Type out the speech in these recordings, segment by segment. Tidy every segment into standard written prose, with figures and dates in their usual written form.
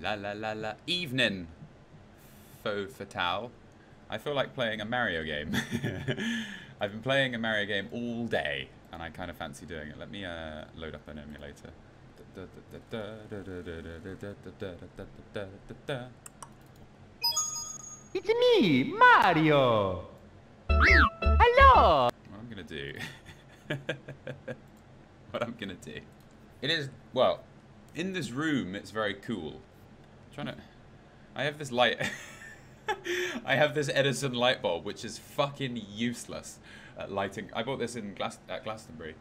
La la la la. Evening, faux fatale. I feel like playing a Mario game. I've been playing a Mario game all day, and I kind of fancy doing it. Let me load up an emulator. It's me, Mario! Hello! What I'm gonna do... what I'm gonna do... It is... Well, in this room, it's very cool. I'm trying to... I have this light... I have this Edison light bulb, which is fucking useless at lighting. I bought this in at Glastonbury.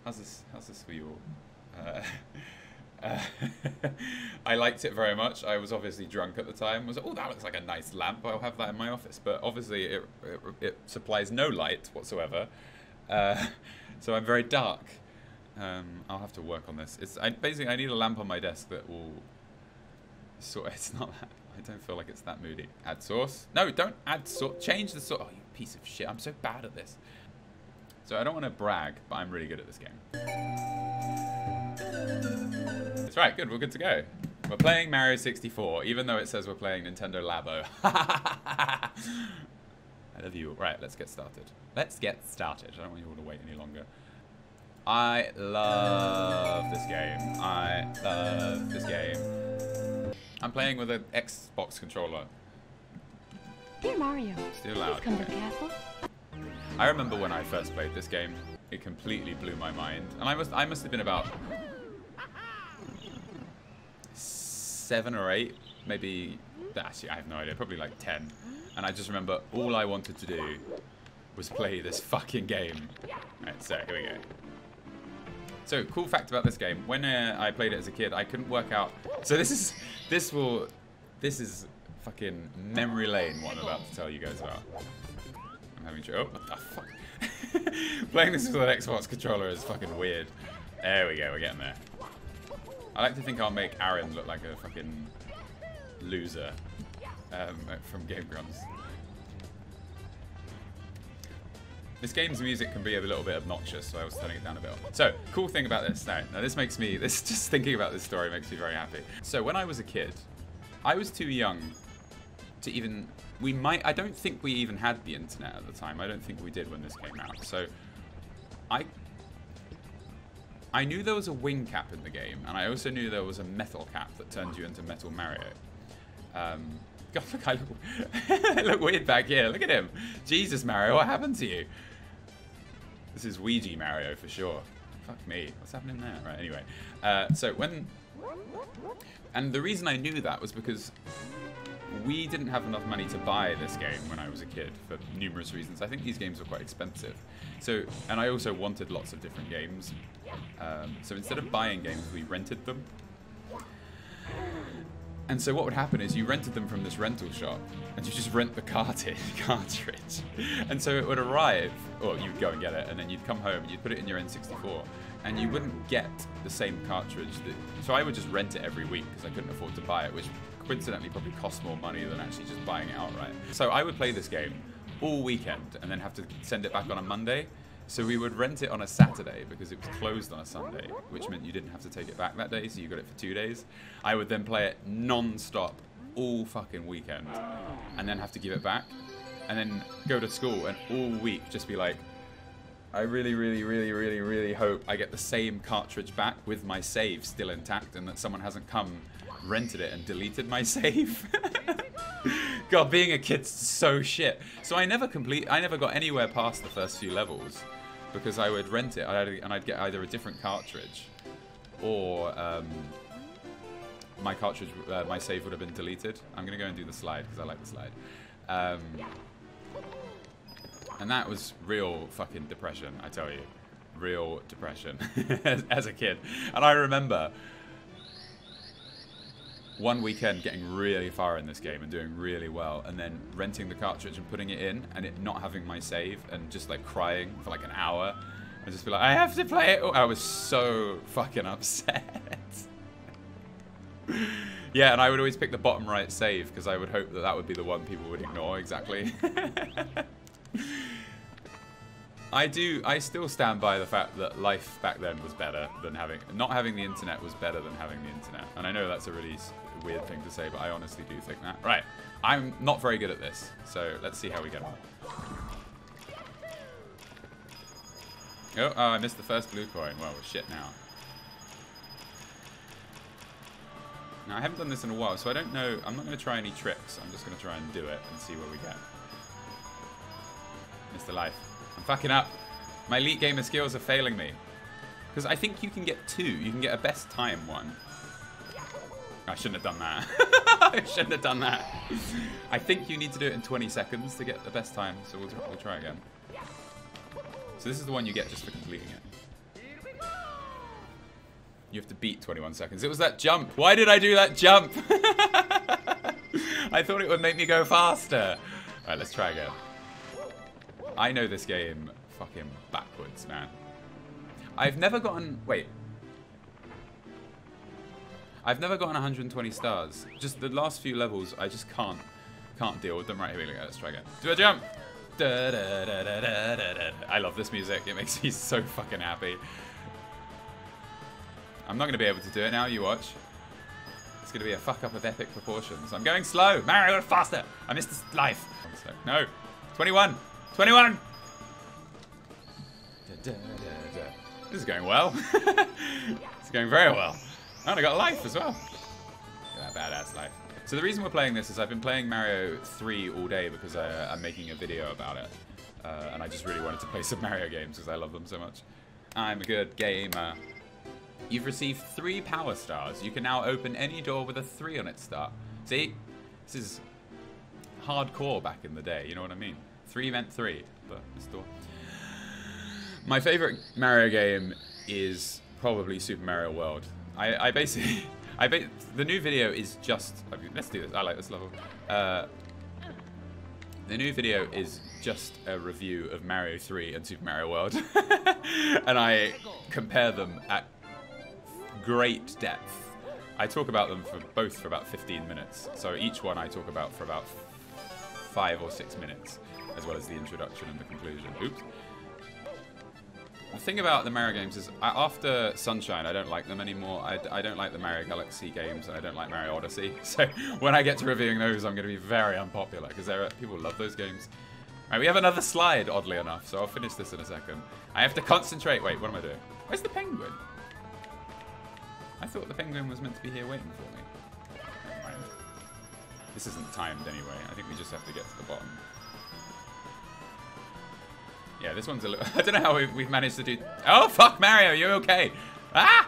How's this for you all? I liked it very much. I was obviously drunk at the time. I was like, oh, that looks like a nice lamp. I'll have that in my office. But obviously, it supplies no light whatsoever. So I'm very dark. I'll have to work on this. Basically, I need a lamp on my desk that will sort. It's not that. I don't feel like it's that moody. Add source. No, don't add source. Change the source. Oh, you piece of shit. I'm so bad at this. So I don't want to brag, but I'm really good at this game. That's right. Good. We're good to go. We're playing Mario 64, even though it says we're playing Nintendo Labo. I love you. Right, let's get started. Let's get started. I don't want you all to wait any longer. I love this game. I love this game. I'm playing with an Xbox controller. Dear Mario, Still loud. please come to the castle. I remember when I first played this game, it completely blew my mind. And I must have been about 7 or 8, maybe, actually I have no idea, probably like 10. And I just remember all I wanted to do was play this fucking game. Right, so here we go. So, cool fact about this game, when I played it as a kid, I couldn't work out... So this is fucking memory lane, what I'm about to tell you guys about. I'm having trouble. Oh, what the fuck? Playing this with an Xbox controller is fucking weird. There we go, we're getting there. I like to think I'll make Aaron look like a fucking loser from Game Grumps. This game's music can be a little bit obnoxious, so I was turning it down a bit. So, cool thing about this. Now this makes me, just thinking about this story makes me very happy. So, when I was a kid, I was too young to even, I don't think we even had the internet at the time. I don't think we did when this came out. So, I knew there was a wing cap in the game, and I also knew there was a metal cap that turned you into Metal Mario. God, look, I look weird back here. Look at him. Jesus, Mario, what happened to you? This is Ouija Mario for sure. Fuck me. What's happening there? Right, anyway. And the reason I knew that was because we didn't have enough money to buy this game when I was a kid for numerous reasons. I think these games were quite expensive. So, and I also wanted lots of different games. So instead of buying games, we rented them. And so what would happen is you rented them from this rental shop, and you just rent the cartridge. And so it would arrive, or you'd go and get it, and then you'd come home and you'd put it in your N64, and you wouldn't get the same cartridge. So I would just rent it every week because I couldn't afford to buy it, which coincidentally probably cost more money than actually just buying it outright. So I would play this game all weekend and then have to send it back on a Monday. So we would rent it on a Saturday because it was closed on a Sunday, which meant you didn't have to take it back that day, so you got it for 2 days. I would then play it non-stop all fucking weekend and then have to give it back and then go to school and all week just be like, I really hope I get the same cartridge back with my save still intact and that someone hasn't come, rented it and deleted my save. God, being a kid's so shit. So I never got anywhere past the first few levels because I would rent it and I'd get either a different cartridge or my save would have been deleted. I'm gonna go and do the slide because I like the slide. And that was real fucking depression, I tell you. Real depression as a kid. And I remember one weekend getting really far in this game and doing really well, and then renting the cartridge and putting it in and it not having my save and just like crying for like an hour and just be like, I have to play it. I was so fucking upset. Yeah, and I would always pick the bottom right save because I would hope that that would be the one people would ignore exactly. I still stand by the fact that life back then was better than not having the internet was better than having the internet. And I know that's a really weird thing to say, but I honestly do think that. Right, I'm not very good at this, so let's see how we get on. Oh, I missed the first blue coin. Well, we're shit now. Now, I haven't done this in a while, so I don't know. I'm not going to try any tricks. I'm just going to try and do it and see where we get. Mr. Life. I'm fucking up. My elite gamer skills are failing me. Because I think you can get 2. You can get a best time one. I shouldn't have done that. I shouldn't have done that. I think you need to do it in 20 seconds to get the best time, so we'll try again. So this is the one you get just for completing it. You have to beat 21 seconds. It was that jump. Why did I do that jump? I thought it would make me go faster. Alright, let's try again. I know this game fucking backwards, man. I've never gotten... Wait. I've never gotten 120 stars. Just the last few levels, I just can't deal with them. Right, here we go. Let's try again. Do a jump. Da, da, da, da, da, da, da. I love this music. It makes me so fucking happy. I'm not going to be able to do it now. You watch. It's going to be a fuck up of epic proportions. I'm going slow. Mario, faster. I missed this life. No. 21. 21. Da, da, da, da. This is going well. It's going very well. And I got a life as well. Look at that badass life. So the reason we're playing this is I've been playing Mario 3 all day because I'm making a video about it. And I just really wanted to play some Mario games because I love them so much. I'm a good gamer. You've received 3 power stars. You can now open any door with a 3 on its start. See? This is hardcore back in the day, you know what I mean? 3 meant 3, but this door. My favorite Mario game is probably Super Mario World. The new video is just... I mean, let's do this. I like this level. The new video is just a review of Mario 3 and Super Mario World. And I compare them at great depth. I talk about them both for about 15 minutes. So each one I talk about for about 5 or 6 minutes, as well as the introduction and the conclusion. Oops. The thing about the Mario games is, after Sunshine, I don't like them anymore. I don't like the Mario Galaxy games, and I don't like Mario Odyssey. So when I get to reviewing those, I'm going to be very unpopular, because people love those games. Right, we have another slide, oddly enough, so I'll finish this in a second. I have to concentrate. Wait, what am I doing? Where's the penguin? I thought the penguin was meant to be here waiting for me. Never mind. This isn't timed anyway. I think we just have to get to the bottom. Yeah, this one's a little... I don't know how we've managed to do... Oh, fuck, Mario, you're okay. Ah!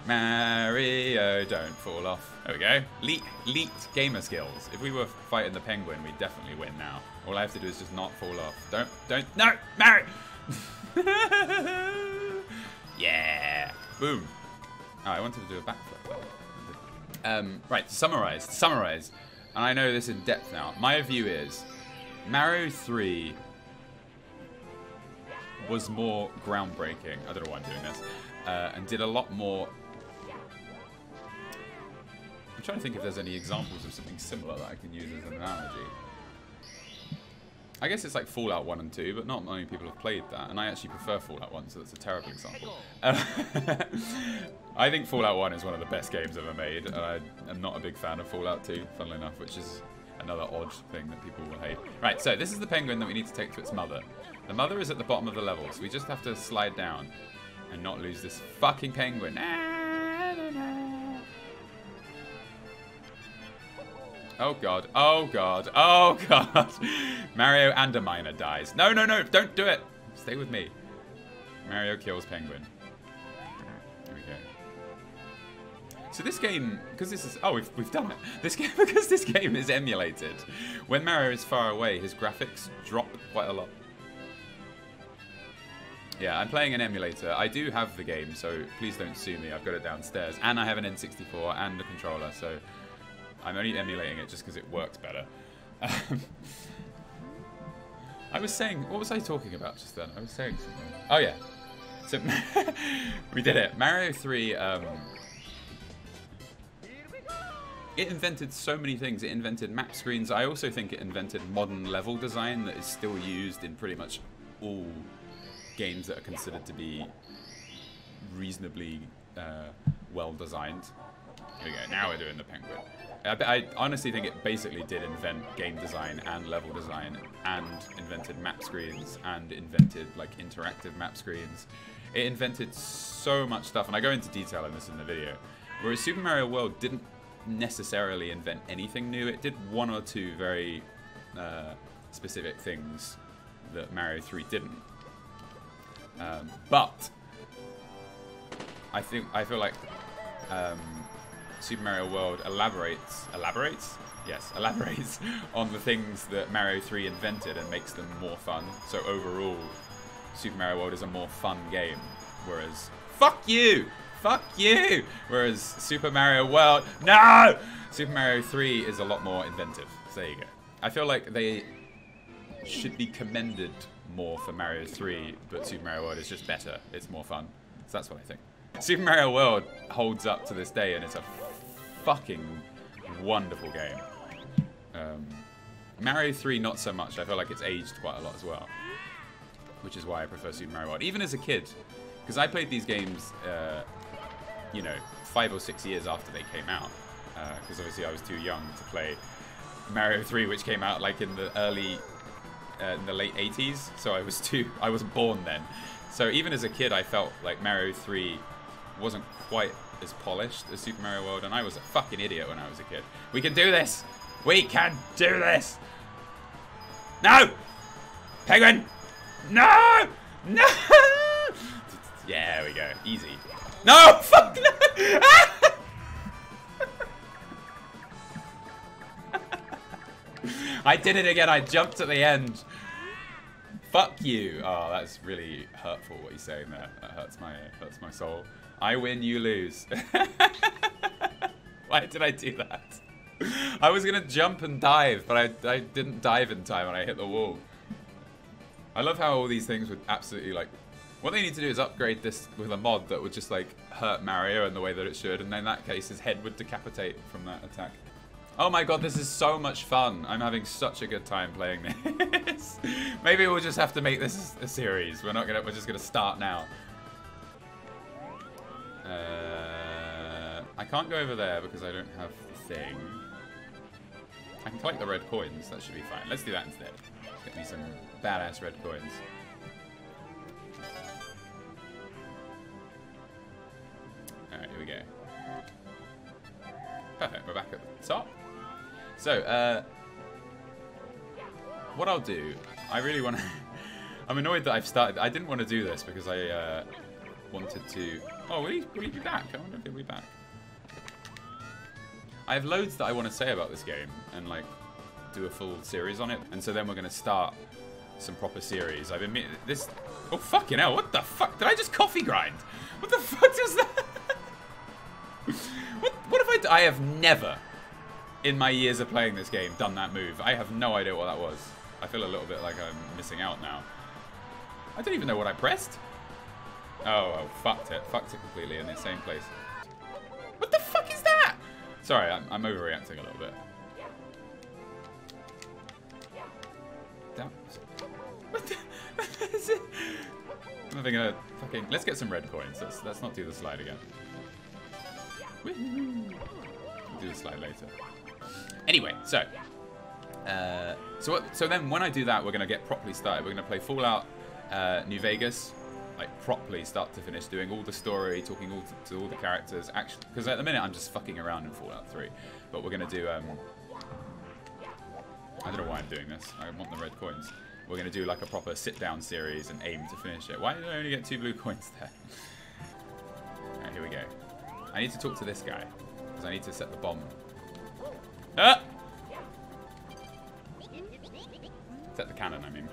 Mario, don't fall off. There we go. Elite gamer skills. If we were fighting the penguin, we'd definitely win now. All I have to do is just not fall off. No, Mario! Yeah. Boom. Oh, I wanted to do a backflip. Right, to summarize. And I know this in depth now. My view is Mario 3 was more groundbreaking. I don't know why I'm doing this. And did a lot more... I'm trying to think if there's any examples of something similar that I can use as an analogy. I guess it's like Fallout 1 and 2, but not many people have played that. And I actually prefer Fallout 1, so that's a terrible example. I think Fallout 1 is one of the best games ever made. And I am not a big fan of Fallout 2, funnily enough, which is another odd thing that people will hate. Right, so this is the penguin that we need to take to its mother. The mother is at the bottom of the level, so we just have to slide down and not lose this fucking penguin. Oh god, oh god, oh god. Mario and a miner dies. No, don't do it. Stay with me. Mario kills penguin. There we go. So this game, because this is... Oh, we've done it. This game, because this game is emulated. When Mario is far away, his graphics drop quite a lot. Yeah, I'm playing an emulator. I do have the game, so please don't sue me. I've got it downstairs. And I have an N64 and a controller, so I'm only emulating it just because it works better. I was saying... What was I talking about just then? I was saying something. Oh, yeah. So, we did it. Mario 3... It invented so many things. It invented map screens. I also think it invented modern level design that is still used in pretty much all games that are considered to be reasonably well designed. Here we go. Now we're doing the penguin. I honestly think it basically did invent game design and level design, and invented map screens, and invented like interactive map screens. It invented so much stuff, and I go into detail on this in the video. Whereas Super Mario World didn't necessarily invent anything new. It did one or two very specific things that Mario 3 didn't. But I feel like Super Mario World elaborates on the things that Mario 3 invented and makes them more fun. So overall, Super Mario World is a more fun game, whereas fuck you! Whereas Super Mario World, no! Super Mario 3 is a lot more inventive. So there you go. I feel like they should be commended more for Mario 3, but Super Mario World is just better. It's more fun. So that's what I think. Super Mario World holds up to this day, and it's a fucking wonderful game. Mario 3 not so much. I feel like it's aged quite a lot as well, which is why I prefer Super Mario World. Even as a kid, because I played these games, you know, 5 or 6 years after they came out, because obviously I was too young to play Mario 3, which came out like in the late 80s, so I wasn't born then. So even as a kid, I felt like Mario 3 wasn't quite as polished as Super Mario World, and I was a fucking idiot when I was a kid. We can do this! We can do this! No! Penguin! No! No! Yeah, there we go. Easy. No! Fuck no! I did it again. I jumped at the end. Fuck you. Oh, that's really hurtful what you're saying there. That hurts my soul. I win, you lose. Why did I do that? I was gonna jump and dive, but I didn't dive in time and I hit the wall. I love how all these things would absolutely like... What they need to do is upgrade this with a mod that would just like hurt Mario in the way that it should, and then in that case his head would decapitate from that attack. Oh my god, this is so much fun. I'm having such a good time playing this. Maybe we'll just have to make this a series. We're just gonna start now. I can't go over there because I don't have the thing. I can collect the red coins, that should be fine. Let's do that instead. Get me some badass red coins. Alright, here we go. Perfect, we're back at the top. So, what I'll do, I really want to... I'm annoyed that I've started... I didn't want to do this because I wanted to... Oh, will he be back? I wonder if he'll be back. I have loads that I want to say about this game and, like, do a full series on it. And so then we're going to start some proper series. I've been... This... Oh, fucking hell, what the fuck? Did I just coffee grind? What the fuck is that? What have I done? I have never... in my years of playing this game, done that move. I have no idea what that was. I feel a little bit like I'm missing out now. I don't even know what I pressed. Oh, fucked it. Fucked it completely in the same place. What the fuck is that? Sorry, I'm overreacting a little bit. Damn. What the... I'm having a fucking... Let's get some red coins. Let's not do the slide again. We'll do the slide later. Anyway, so then when I do that, we're gonna get properly started. We're gonna play Fallout New Vegas, like properly, start to finish, doing all the story, talking to all the characters. Actually, because at the minute I'm just fucking around in Fallout 3, but we're gonna do. I don't know why I'm doing this. I want the red coins. We're gonna do like a proper sit-down series and aim to finish it. Why did I only get 2 blue coins there? Alright, here we go. I need to talk to this guy because I need to set the bomb. Ah! Set the cannon, I mean.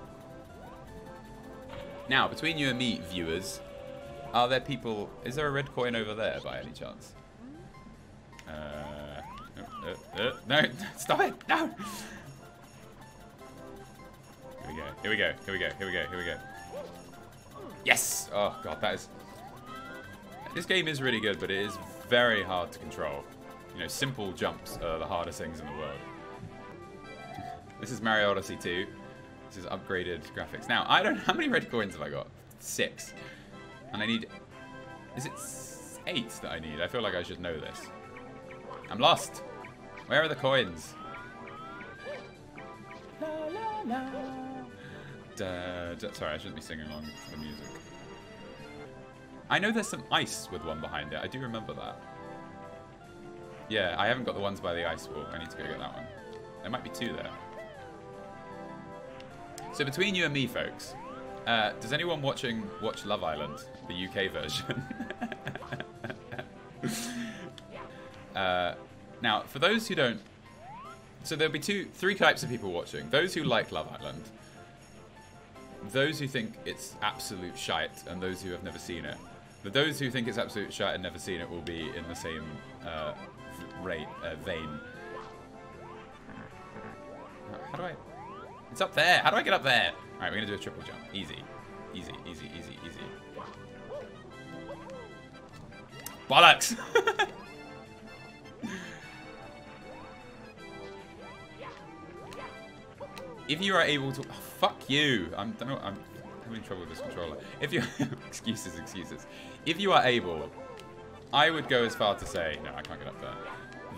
Now, between you and me, viewers, are there people... Is there a red coin over there, by any chance? No, stop it! No! Here we go, here we go, here we go, here we go, here we go. Yes! Oh, God, that is... This game is really good, but it is very hard to control. You know, simple jumps are the hardest things in the world. This is Mario Odyssey 2. This is upgraded graphics. Now, I don't... How many red coins have I got? 6. And I need... Is it 8 that I need? I feel like I should know this. I'm lost. Where are the coins? La, la, la. Sorry, I shouldn't be singing along to the music. I know there's some ice with one behind it. I do remember that. Yeah, I haven't got the ones by the ice wall. I need to go get that one. There might be 2 there. So between you and me, folks, does anyone watch Love Island, the UK version? Now, for those who don't... So there'll be 3 types of people watching. Those who like Love Island. Those who think it's absolute shite, and those who have never seen it. But those who think it's absolute shite and never seen it will be in the same vein. How do I... It's up there! How do I get up there? Alright, we're gonna do a triple jump. Easy. Easy, easy, easy, easy. Bollocks! If you are able to... Oh, fuck you! I'm having trouble with this controller. If you... excuses. If you are able... I would go as far to say... No, I can't get up there.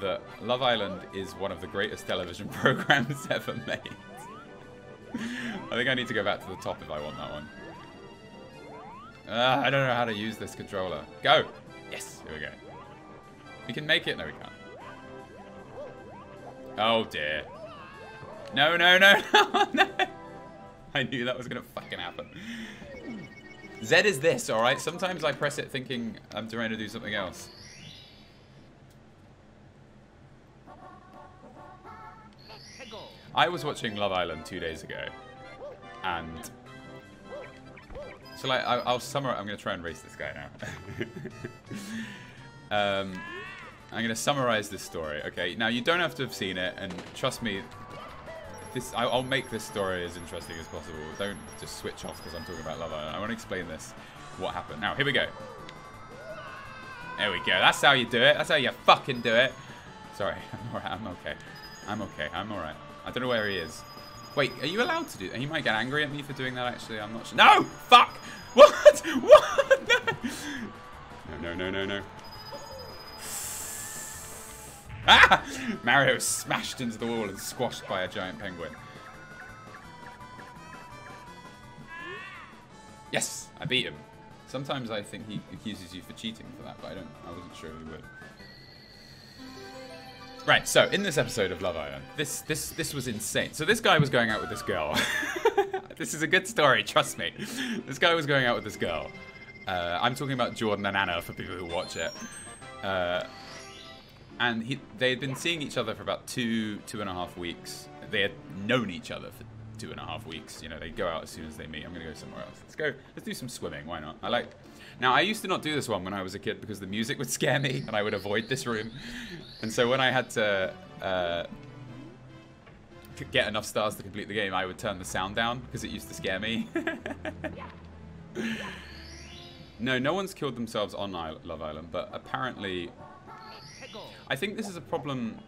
That Love Island is one of the greatest television programs ever made. I think I need to go back to the top if I want that one. I don't know how to use this controller. Go! Yes! Here we go. We can make it. No, we can't. Oh, dear. No, no, no, no, no! I knew that was going to fucking happen. Z is this, alright? Sometimes I press it thinking I'm trying to do something else. I was watching Love Island 2 days ago, and so like I'll summarize. I'm gonna try and race this guy now. I'm gonna summarize this story. Okay, now you don't have to have seen it, and trust me, I'll make this story as interesting as possible. Don't just switch off because I'm talking about Love Island. I want to explain this, what happened. Now here we go. There we go. That's how you do it. That's how you fucking do it. Sorry, I'm alright. I'm okay. I'm okay. I'm alright. I don't know where he is. Wait, are you allowed to do that? He might get angry at me for doing that, actually. I'm not sure. No! Fuck! What? What? No. No. Ah! Mario smashed into the wall and squashed by a giant penguin. Yes! I beat him. Sometimes I think he accuses you for cheating for that, but I wasn't sure he would. Right, so in this episode of Love Island, this was insane. So this guy was going out with this girl. This is a good story, trust me. This guy was going out with this girl. I'm talking about Jordan and Anna for people who watch it. And they had been seeing each other for about 2.5 weeks. They had known each other for 2.5 weeks. You know, they go out as soon as they meet. I'm gonna go somewhere else. Let's do some swimming. Why not? Now, I used to not do this one when I was a kid because the music would scare me and I would avoid this room. And so when I had to get enough stars to complete the game, I would turn the sound down because it used to scare me. No one's killed themselves on Love Island, but apparently... I think this is a problem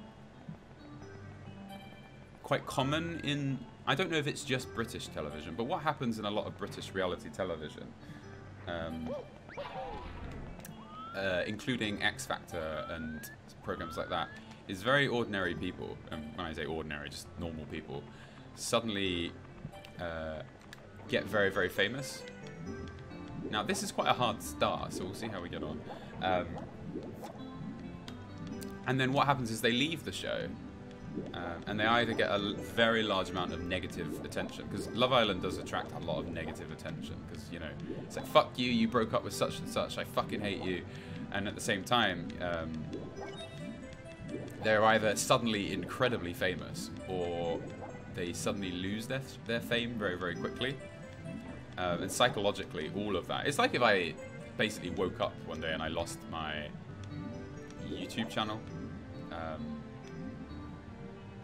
quite common in... I don't know if it's just British television, but what happens in a lot of British reality television... including X Factor and programs like that, is very ordinary people, and when I say ordinary, just normal people, suddenly get very, very famous. Now, this is quite a hard start, so we'll see how we get on. And then what happens is they leave the show, and they either get a very large amount of negative attention, because Love Island does attract a lot of negative attention, because, you know, it's like, fuck you, you broke up with such and such, I fucking hate you. And at the same time, they're either suddenly incredibly famous, or they suddenly lose their fame very, very quickly. And psychologically, all of that. It's like if I basically woke up one day and I lost my YouTube channel.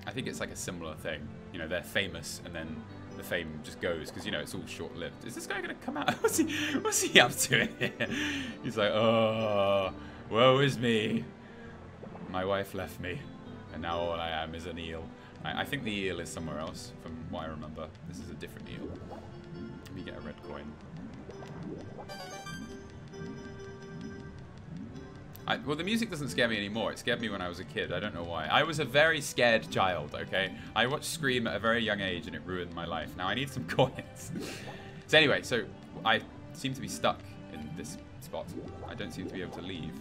I think it's like a similar thing. You know, they're famous and then the fame just goes because, you know, it's all short-lived. Is this guy going to come out? What's he up to here? He's like, oh, woe is me. My wife left me And now all I am is an eel. I think the eel is somewhere else, from what I remember. This is a different eel. Let me get a red coin. Well, the music doesn't scare me anymore. It scared me when I was a kid. I don't know why. I was a very scared child, okay? I watched Scream at a very young age, and it ruined my life. Now I need some coins. So anyway, so I seem to be stuck in this spot. I don't seem to be able to leave.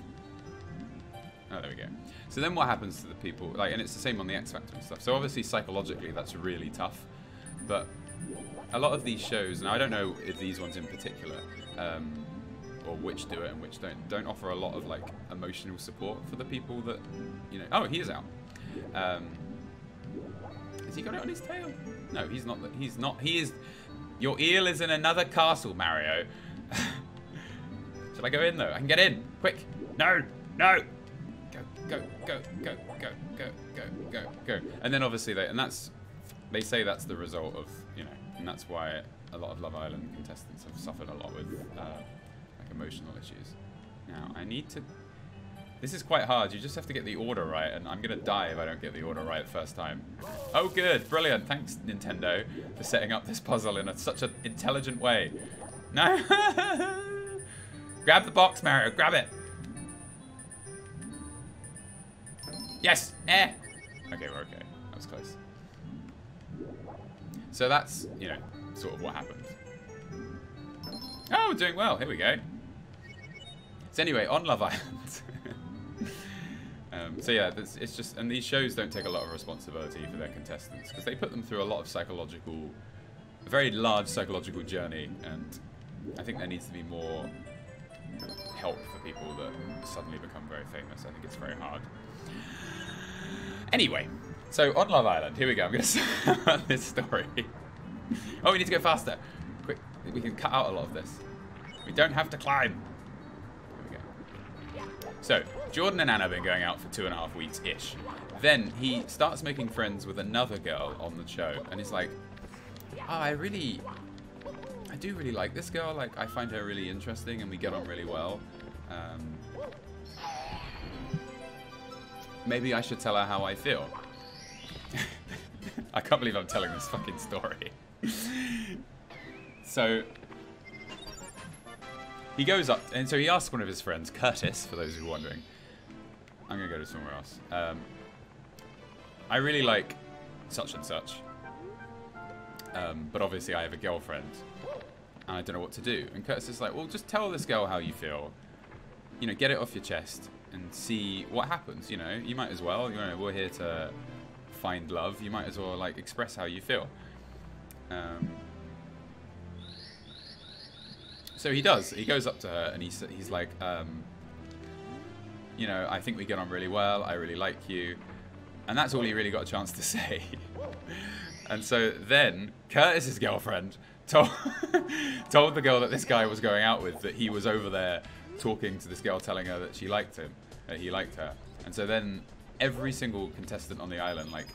Oh, there we go. So then what happens to the people, like, and it's the same on the X Factor and stuff. So obviously psychologically that's really tough, but a lot of these shows, and I don't know if these ones in particular, or which do it and which don't offer a lot of like emotional support for the people that, you know. Oh, he is out. Has he got it on his tail? No, he's not. He's not. He is. Your eel is in another castle, Mario. Should I go in though? I can get in. Quick. No. No. Go, go, go, go, go, go, go, go. And then obviously they say that's the result of, you know, and that's why a lot of Love Island contestants have suffered a lot with like emotional issues. Now I need to. This is quite hard. You just have to get the order right, and I'm gonna die if I don't get the order right first time. Oh, good, brilliant. Thanks, Nintendo, for setting up this puzzle in such an intelligent way. No. Grab the box, Mario. Grab it. Yes! Eh! Okay, we're okay. That was close. So that's, you know, sort of what happened. Oh, we're doing well. Here we go. So anyway, on Love Island. So yeah, it's just, and these shows don't take a lot of responsibility for their contestants because they put them through a lot of psychological, a very large psychological journey, and I think there needs to be more help for people that suddenly become very famous. I think it's very hard. Anyway, so on Love Island, here we go. I'm going to start this story. Oh, we need to go faster. Quick, we can cut out a lot of this. We don't have to climb. Here we go. So, Jordan and Anna have been going out for 2.5 weeks-ish. Then he starts making friends with another girl on the show, and he's like, oh, I do really like this girl. Like, I find her really interesting, and we get on really well. Maybe I should tell her how I feel. I can't believe I'm telling this fucking story. So he goes up, and so he asks one of his friends, Curtis, for those who are wondering. I'm gonna go to somewhere else. I really like such and such, but obviously I have a girlfriend, and I don't know what to do. And Curtis is like, well, just tell this girl how you feel. You know, get it off your chest and see what happens. You know, you might as well. You know, we're here to find love. You might as well like express how you feel. So he does. He goes up to her and he's like, you know, I think we get on really well. I really like you, and that's all he really got a chance to say. And so then Curtis's girlfriend told the girl that this guy was going out with that he was over there talking to this girl, telling her that she liked him, that he liked her. And so then every single contestant on the island, like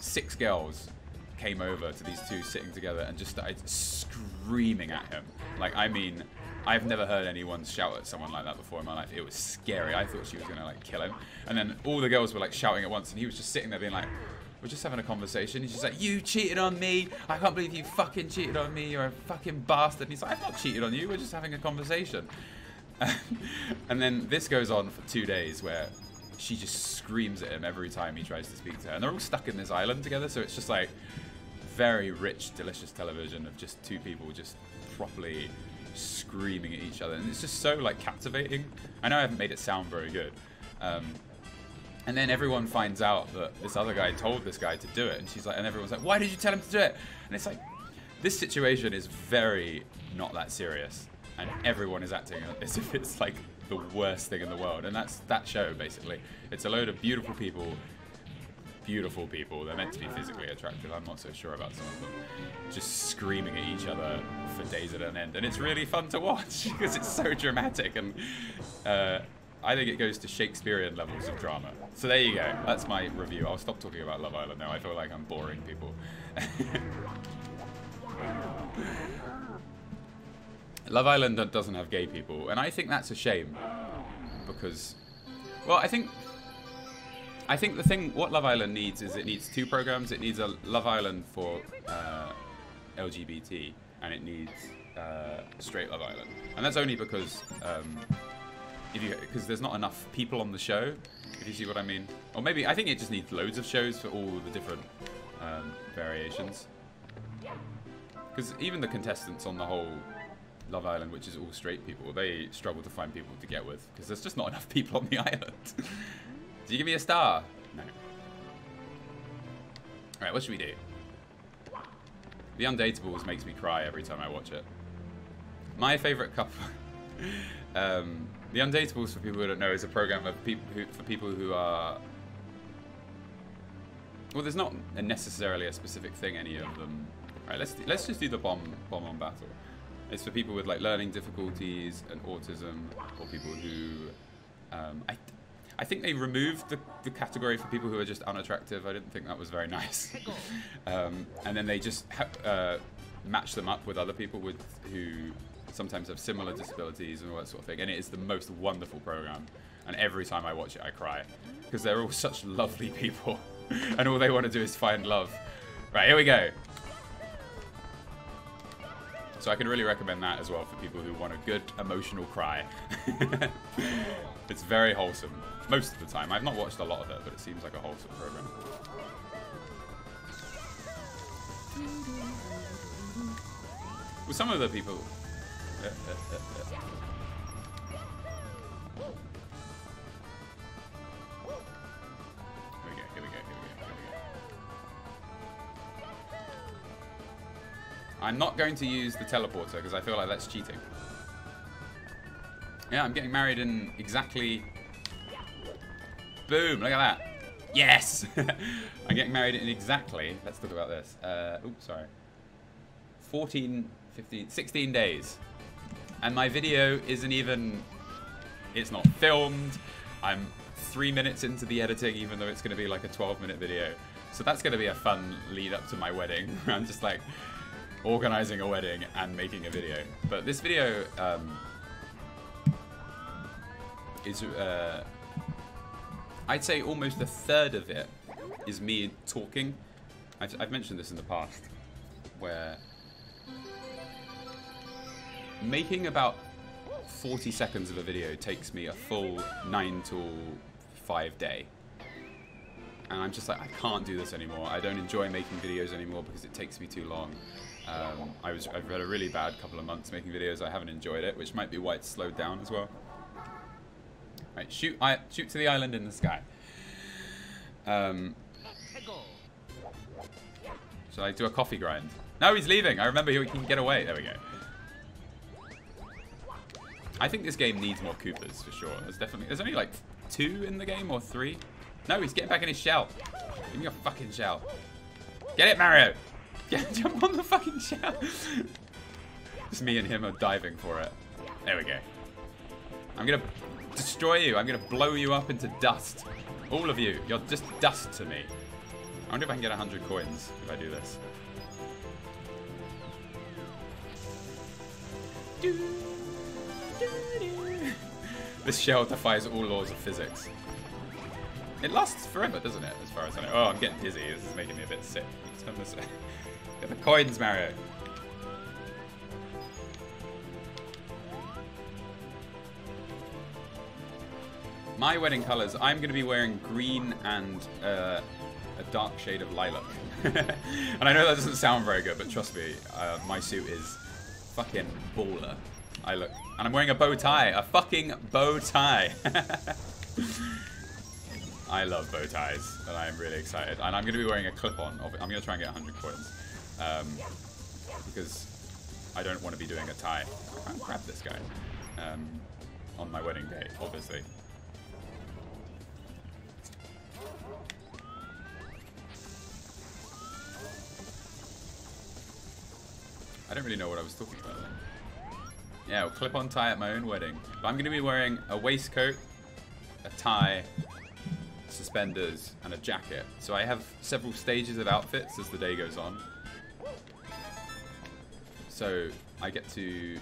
6 girls, came over to these two sitting together and just started screaming at him. Like, I mean, I've never heard anyone shout at someone like that before in my life. It was scary. I thought she was gonna like kill him. And then all the girls were like shouting at once, and he was just sitting there being like, we're just having a conversation. He's just like, you cheated on me. I can't believe you fucking cheated on me. You're a fucking bastard. And he's like, I've not cheated on you. We're just having a conversation. And then this goes on for 2 days where she just screams at him every time he tries to speak to her. And they're all stuck in this island together, so it's just like very rich, delicious television of just 2 people just properly screaming at each other. And it's just so like captivating. I know I haven't made it sound very good. And then everyone finds out that this other guy told this guy to do it, and she's like, and everyone's like, why did you tell him to do it? And it's like, this situation is very not that serious, and everyone is acting as if it's like the worst thing in the world. And that's that show, basically. It's a load of beautiful people. They're meant to be physically attractive. I'm not so sure about some of them. Just screaming at each other for days at an end. And it's really fun to watch because it's so dramatic. And I think it goes to Shakespearean levels of drama. So there you go. That's my review. I'll stop talking about Love Island now. I feel like I'm boring people. Love Island doesn't have gay people, and I think that's a shame because, well, I think I think the thing, what Love Island needs is it needs 2 programs. It needs a Love Island for LGBT, and it needs straight Love Island. And that's only because because there's not enough people on the show, if you see what I mean. Or maybe, I think it just needs loads of shows for all the different variations. Because even the contestants on the whole Love Island, which is all straight people, they struggle to find people to get with, because there's just not enough people on the island. Do you give me a star? No. Alright, what should we do? The Undateables makes me cry every time I watch it. My favourite couple... The Undateables, for people who don't know, is a program of for people who are... Well, there's not necessarily a specific thing, any of them. Alright, let's just do the bomb on battle. It's for people with like learning difficulties and autism, or people who... I think they removed the category for people who are just unattractive. I didn't think that was very nice. And then they just match them up with other people who sometimes have similar disabilities and all that sort of thing. And it is the most wonderful program. And every time I watch it, I cry. Because they're all such lovely people. And all they want to do is find love. Right, here we go. So I can really recommend that as well for people who want a good emotional cry. It's very wholesome. Most of the time. I've not watched a lot of it, but it seems like a wholesome program. With some of the people... Here we go. I'm not going to use the teleporter because I feel like that's cheating. Yeah, I'm getting married in exactly... Boom, look at that. Yes! I'm getting married in exactly... Let's talk about this. Oops, sorry. 14, 15, 16 days. And my video isn't even... It's not filmed. I'm 3 minutes into the editing, even though it's going to be like a 12-minute video. So that's going to be a fun lead up to my wedding. I'm just like organizing a wedding and making a video. But this video is... I'd say almost a third of it is me talking. I've mentioned this in the past, where making about 40 seconds of a video takes me a full 9 to 5 day. And I'm just like, I can't do this anymore. I don't enjoy making videos anymore because it takes me too long. I've had a really bad couple of months making videos. I haven't enjoyed it, which might be why it's slowed down as well. Right, shoot to the island in the sky. Should I do a coffee grind? No, he's leaving. I remember he can get away. There we go. I think this game needs more Koopas for sure. There's only like 2 in the game or 3. No, he's getting back in his shell. Give me your fucking shell. Get it, Mario. Jump on the fucking shell. Just me and him are diving for it. There we go. I'm gonna destroy you. I'm gonna blow you up into dust. All of you. You're just dust to me. I wonder if I can get 100 coins if I do this. This shell defies all laws of physics. It lasts forever, doesn't it? As far as I know. Oh, I'm getting dizzy. This is making me a bit sick. Turn this way. Get the coins, Mario. My wedding colours, I'm going to be wearing green and a dark shade of lilac. And I know that doesn't sound very good, but trust me, my suit is fucking baller. And I'm wearing a bow tie, a fucking bow tie. I love bow ties, and I'm really excited. And I'm going to be wearing a clip-on. I'm going to try and get 100 coins. Because I don't want to be doing a tie. I can't grab this guy on my wedding day, obviously. I don't really know what I was talking about then. Yeah, I'll clip-on tie at my own wedding. But I'm going to be wearing a waistcoat, a tie, suspenders, and a jacket. So I have several stages of outfits as the day goes on. So I get to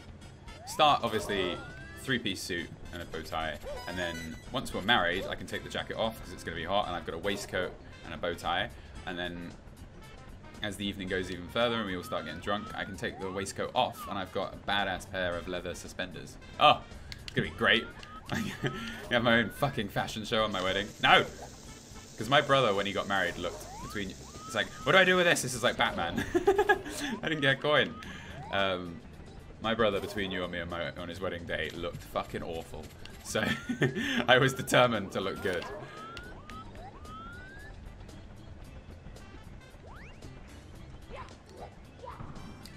start, obviously, three-piece suit and a bow tie. And then once we're married, I can take the jacket off because it's going to be hot, and I've got a waistcoat and a bow tie. And then as the evening goes even further and we all start getting drunk, I can take the waistcoat off, and I've got a badass pair of leather suspenders. Oh, it's going to be great. I have my own fucking fashion show on my wedding. No! Because my brother, when he got married, looked between... It's like, what do I do with this? This is like Batman. I didn't get a coin. My brother, between you and me on his wedding day, looked fucking awful. So I was determined to look good.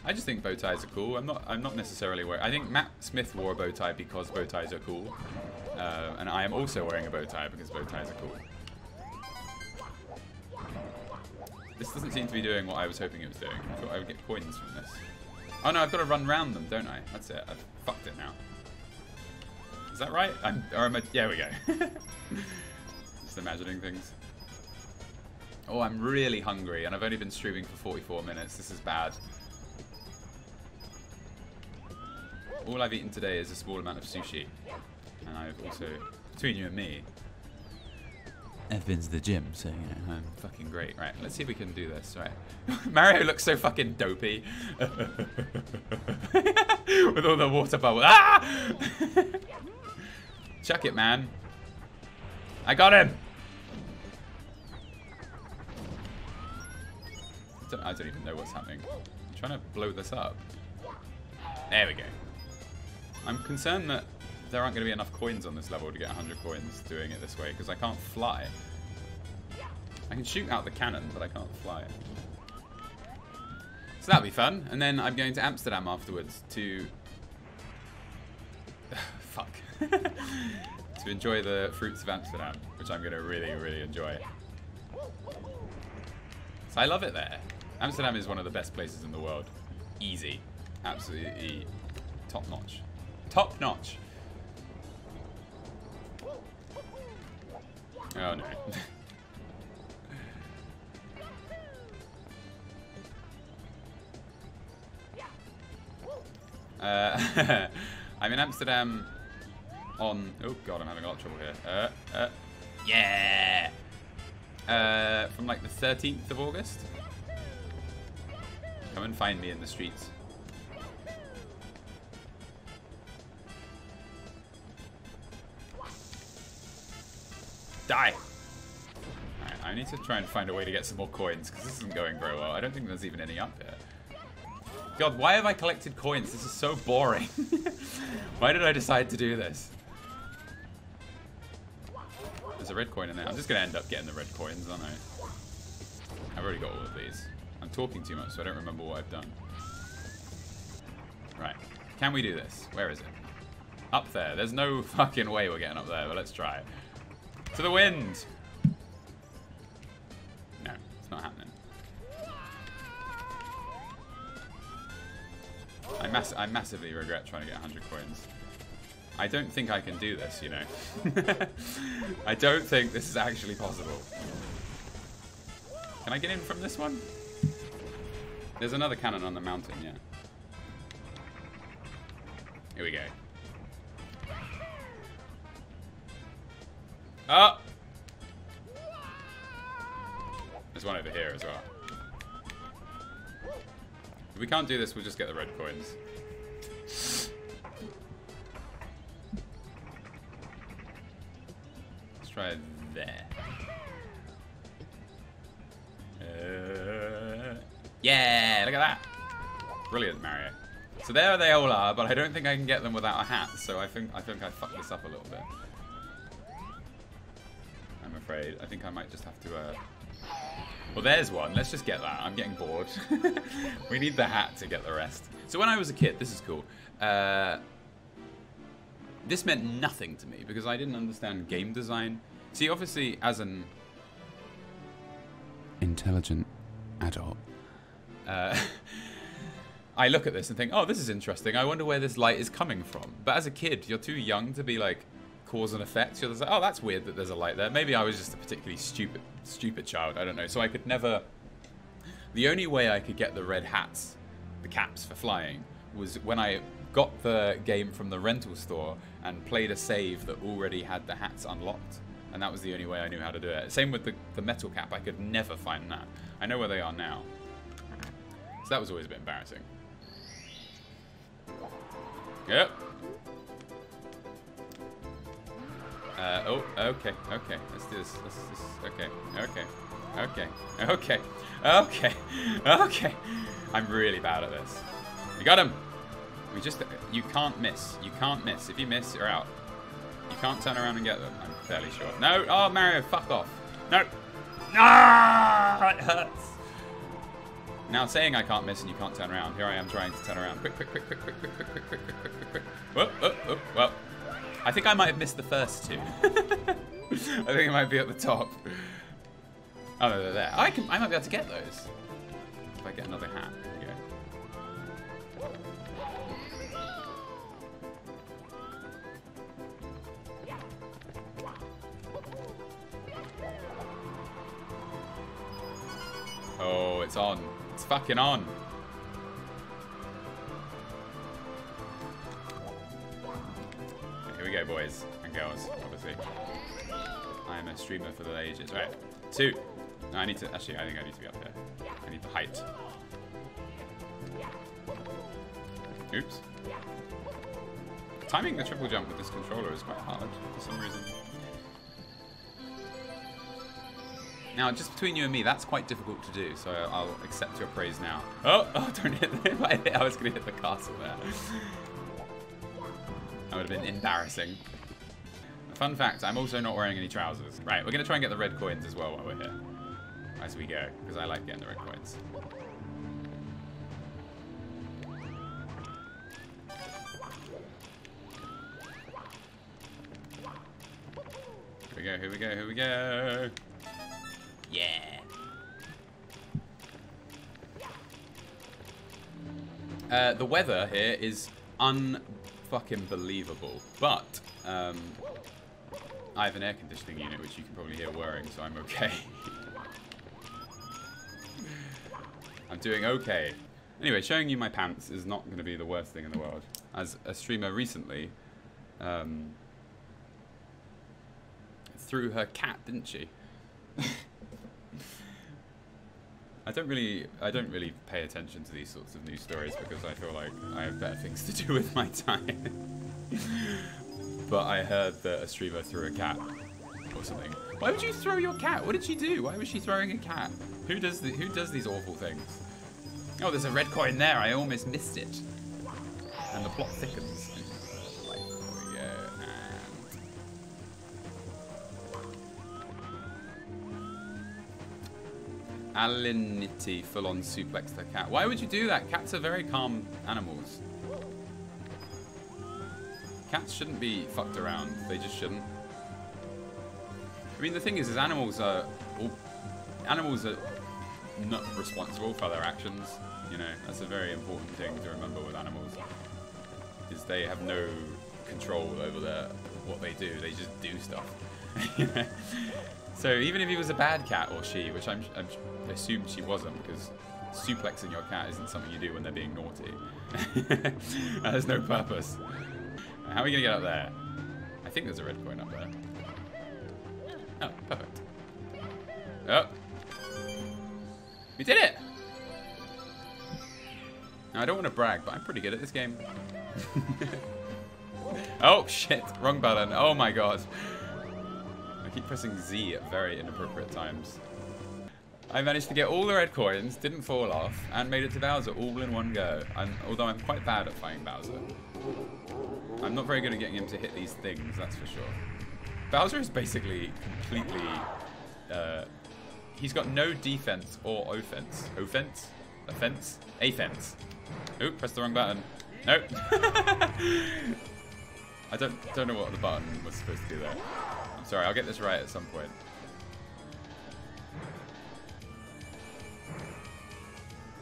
I just think bow ties are cool. I'm not necessarily wearing... I think Matt Smith wore a bow tie because bow ties are cool. And I am also wearing a bow tie because bow ties are cool. This doesn't seem to be doing what I was hoping it was doing. I thought I would get coins from this. Oh no, I've got to run round them, don't I? That's it. I've fucked it now. Is that right? Yeah, we go. Just imagining things. Oh, I'm really hungry, and I've only been streaming for 44 minutes. This is bad. All I've eaten today is a small amount of sushi. And I've also, between you and me, I've been to the gym, so, you know, I'm fucking great. Right, let's see if we can do this. Right. Mario looks so fucking dopey. With all the water bubbles. Ah! Chuck it, man. I got him! I don't even know what's happening. I'm trying to blow this up. There we go. I'm concerned that there aren't going to be enough coins on this level to get 100 coins doing it this way, because I can't fly. I can shoot out the cannon, but I can't fly. So that'll be fun. And then I'm going to Amsterdam afterwards to... Fuck. To enjoy the fruits of Amsterdam, which I'm going to really, really enjoy. So I love it there. Amsterdam is one of the best places in the world. Easy. Absolutely top-notch. Top-notch. Oh no. I'm in Amsterdam on... Oh god, I'm having a lot of trouble here. Yeah! From like the 13th of August. Come and find me in the streets. Die! Alright, I need to try and find a way to get some more coins, because this isn't going very well. I don't think there's even any up here. God, why have I collected coins? This is so boring. Why did I decide to do this? There's a red coin in there. I'm just going to end up getting the red coins, aren't I? I've already got all of these. I'm talking too much, so I don't remember what I've done. Right. Can we do this? Where is it? Up there. There's no fucking way we're getting up there, but let's try. To the wind! No, it's not happening. I massively regret trying to get 100 coins. I don't think I can do this, you know. I don't think this is actually possible. Can I get in from this one? There's another cannon on the mountain, yeah. Here we go. Oh! There's one over here as well. If we can't do this, we'll just get the red coins. Let's try there. Yeah, look at that. Brilliant, Mario. So there they all are, but I don't think I can get them without a hat, so I think I fucked this up a little bit. I'm afraid. I think I might just have to... Well, there's one. Let's just get that. I'm getting bored. We need the hat to get the rest. So when I was a kid, this is cool. This meant nothing to me because I didn't understand game design. See, obviously, as an intelligent adult, I look at this and think, oh, this is interesting. I wonder where this light is coming from. But as a kid, you're too young to be like cause and effect. You're just like, oh, that's weird that there's a light there. Maybe I was just a particularly stupid child. I don't know. So I could never... The only way I could get the red hats, the caps for flying, was when I got the game from the rental store and played a save that already had the hats unlocked. And that was the only way I knew how to do it. Same with the metal cap. I could never find that. I know where they are now. So that was always a bit embarrassing. Yep. Oh, okay, okay. Let's do this. Okay, okay, okay, okay, okay, okay. I'm really bad at this. You got him. You can't miss. You can't miss. If you miss, you're out. You can't turn around and get them. I'm fairly sure. No. Oh, Mario, fuck off. No. Ah, it hurts. Now saying I can't miss and you can't turn around. Here I am trying to turn around. Quick, quick, quick, quick, quick, quick, quick, quick, quick, quick, quick, quick. Whoop, whoop, whoop. Well, I think I might have missed the first two. I think it might be at the top. Oh no, they're there. I might be able to get those. If I get another hat. There we go. Oh, it's on. It's fucking on. Here we go, boys and girls, obviously. I am a streamer for the ages. Right, 2. No, I need to, actually, I think I need to be up there. I need the height. Oops. Timing the triple jump with this controller is quite hard for some reason. Now, just between you and me, that's quite difficult to do, so I'll accept your praise now. Oh, don't hit it. I was going to hit the castle there. That would have been embarrassing. Fun fact, I'm also not wearing any trousers. Right, we're going to try and get the red coins as well while we're here. As we go, because I like getting the red coins. Here we go, here we go, here we go. Yeah. The weather here is unfucking believable, but I have an air conditioning unit which you can probably hear whirring, so I'm okay. I'm doing okay. Anyway, showing you my pants is not going to be the worst thing in the world. As a streamer recently threw her cat, didn't she? I don't really pay attention to these sorts of news stories because I feel like I have better things to do with my time. But I heard that a streamer threw a cat or something. Why would you throw your cat? What did she do? Why was she throwing a cat? Who does these awful things? Oh, there's a red coin there. I almost missed it. And the plot thickens. Right, there we go. Alinity full-on suplex the cat. Why would you do that? Cats are very calm animals. Cats shouldn't be fucked around. They just shouldn't. I mean, the thing is animals are not responsible for their actions. You know, that's a very important thing to remember with animals. Is they have no control over what they do. They just do stuff. So even if he was a bad cat, or she, which I assumed she wasn't, because suplexing your cat isn't something you do when they're being naughty. There's no purpose. How are we going to get up there? I think there's a red coin up there. Oh, perfect. Oh. We did it! Now, I don't want to brag, but I'm pretty good at this game. Oh, shit. Wrong button. Oh, my God. I keep pressing Z at very inappropriate times. I managed to get all the red coins, didn't fall off, and made it to Bowser all in one go. Although I'm quite bad at fighting Bowser. I'm not very good at getting him to hit these things, that's for sure. Bowser is basically completely... he's got no defense or offense. Offense? Offense? Offense. Oh, pressed the wrong button. Nope. I don't know what the button was supposed to do there. I'm sorry, I'll get this right at some point.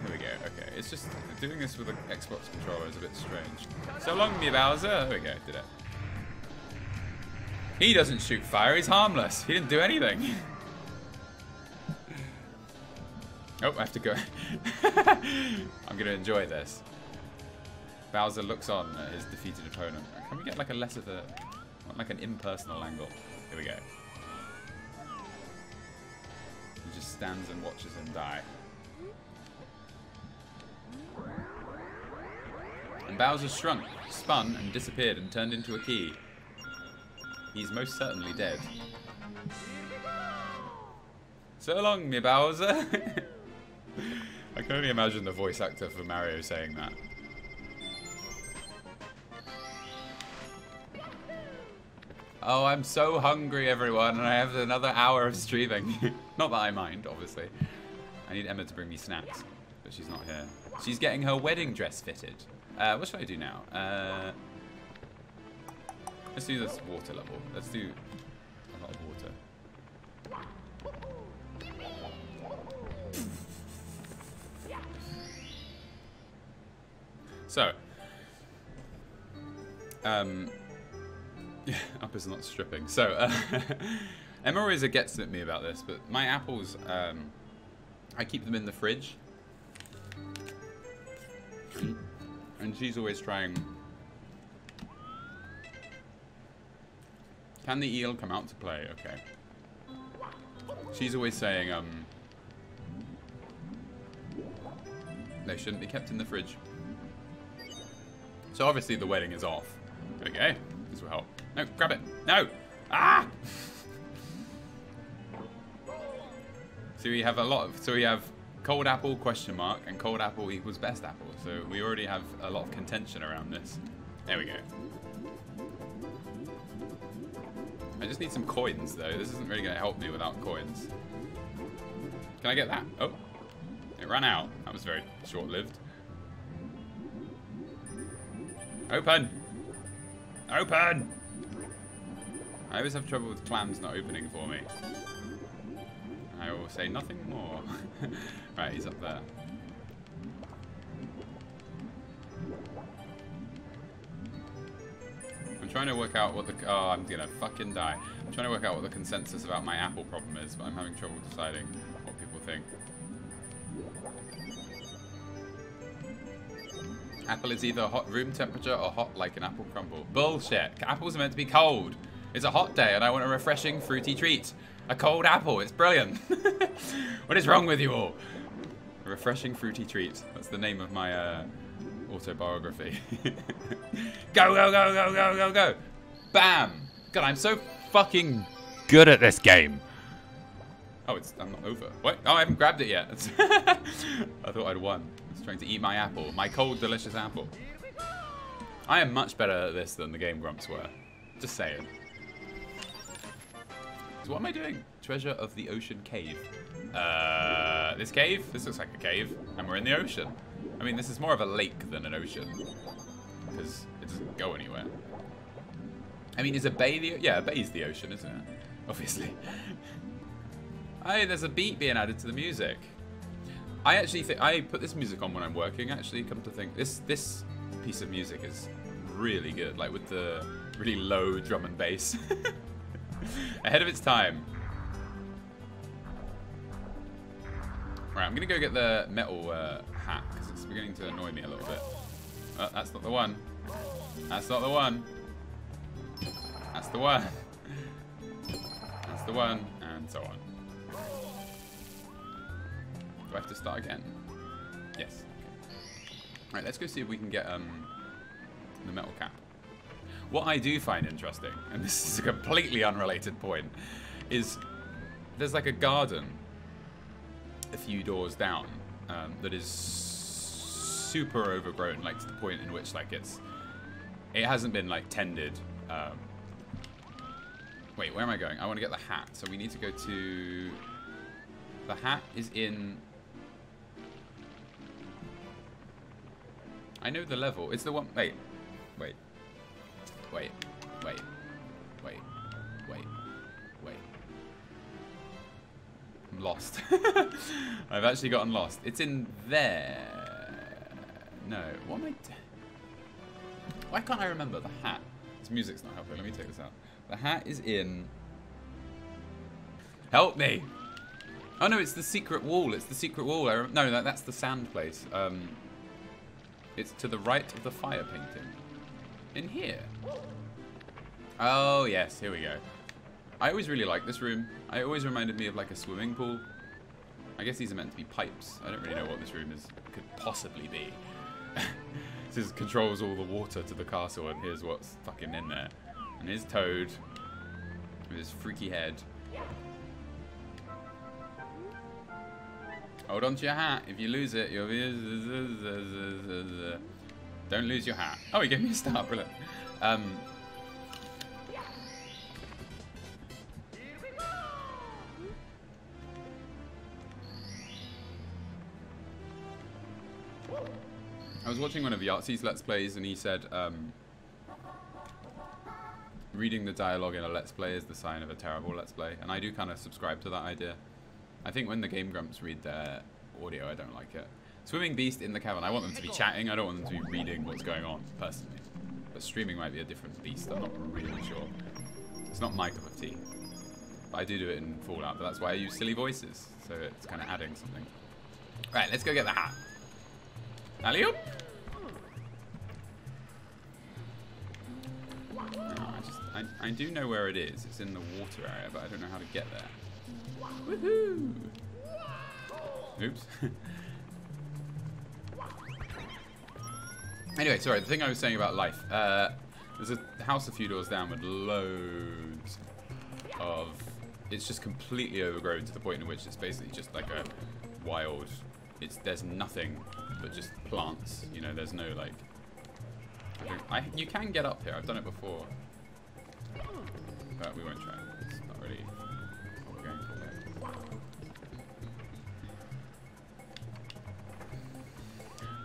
Here we go, okay. It's just, doing this with an Xbox controller is a bit strange. So long, me Bowser. There we go, did it. He doesn't shoot fire, he's harmless. He didn't do anything. Oh, I have to go. I'm going to enjoy this. Bowser looks on at his defeated opponent. Can we get like a less of a, like an impersonal angle? Here we go. He just stands and watches him die. And Bowser shrunk, spun, and disappeared and turned into a key. He's most certainly dead. So long, me Bowser. I can only imagine the voice actor for Mario saying that. Oh, I'm so hungry, everyone, and I have another hour of streaming. Not that I mind, obviously. I need Emma to bring me snacks, but she's not here. She's getting her wedding dress fitted. What should I do now? Let's do this water level. Let's do a lot of water. So, yeah, Up is not stripping. So, Emma always gets at me about this, but my apples, I keep them in the fridge. And she's always trying... Can the eel come out to play? Okay. She's always saying, they shouldn't be kept in the fridge. So obviously the wedding is off. There we go. This will help. No, grab it. No! Ah! So we have a lot of... So we have cold apple, question mark, and cold apple equals best apple. So we already have a lot of contention around this. There we go. I just need some coins, though. This isn't really going to help me without coins. Can I get that? Oh. It ran out. That was very short-lived. Open! Open! I always have trouble with clams not opening for me. I will say nothing more. Right, he's up there. I'm trying to work out what the... Oh, I'm gonna fucking die. I'm trying to work out what the consensus about my apple problem is, but I'm having trouble deciding what people think. Apple is either hot room temperature or hot like an apple crumble. Bullshit. Apples are meant to be cold. It's a hot day and I want a refreshing fruity treat. A cold apple. It's brilliant. What is wrong with you all? A refreshing fruity treat. That's the name of my autobiography. Go, go, go, go, go, go, go. Bam. God, I'm so fucking good at this game. Oh, I'm not over. What? Oh, I haven't grabbed it yet. I thought I'd won. I was trying to eat my apple. My cold, delicious apple. I am much better at this than the Game Grumps were. Just saying. So what am I doing? Treasure of the Ocean Cave. This cave? This looks like a cave. And we're in the ocean. I mean, this is more of a lake than an ocean. Because it doesn't go anywhere. I mean, is a bay the... Yeah, a bay's the ocean, isn't it? Obviously. Hey, there's a beat being added to the music. I actually think... I put this music on when I'm working, actually, come to think. This piece of music is really good. Like, with the really low drum and bass. Ahead of its time. Right, I'm going to go get the metal hat, because it's beginning to annoy me a little bit. Oh, that's not the one. That's not the one. That's the one. That's the one, and so on. Do I have to start again? Yes. Okay. Right, let's go see if we can get the metal cap. What I do find interesting, and this is a completely unrelated point, is there's like a garden a few doors down that is super overgrown, like to the point in which like it hasn't been like tended. Wait, where am I going? I want to get the hat, so we need to go to... The hat is in... I know the level. It's the one... Wait. Wait. Wait. Wait. Wait. Wait. Wait. I'm lost. I've actually gotten lost. It's in there. No. What am I... Why can't I remember the hat? This music's not helping. Let me take this out. The hat is in... Help me! Oh no, it's the secret wall. It's the secret wall. No, that's the sand place. It's to the right of the fire painting. In here. Oh, yes. Here we go. I always really liked this room. It always reminded me of like a swimming pool. I guess these are meant to be pipes. I don't really know what this room could possibly be. This controls all the water to the castle, and here's what's fucking in there. And here's Toad with his freaky head. Hold on to your hat. If you lose it, you'll be... Don't lose your hat. Oh, he gave me a star. Brilliant. I was watching one of Yahtzee's Let's Plays, and he said, reading the dialogue in a Let's Play is the sign of a terrible Let's Play. And I do kind of subscribe to that idea. I think when the Game Grumps read their audio, I don't like it. Swimming Beast in the cavern. I want them to be chatting. I don't want them to be reading what's going on, personally. But streaming might be a different beast. I'm not really sure. It's not my cup of tea. But I do it in Fallout, but that's why I use silly voices. So it's kind of adding something. Right, let's go get the hat. Alley-oop! Oh, I do know where it is. It's in the water area, but I don't know how to get there. Woohoo! Oops. Anyway, sorry, the thing I was saying about life. There's a house a few doors down with loads of... It's just completely overgrown to the point in which it's basically just like a wild... There's nothing but just plants. You know, there's no like... you can get up here. I've done it before. But we won't try. It's not really what we're going for there.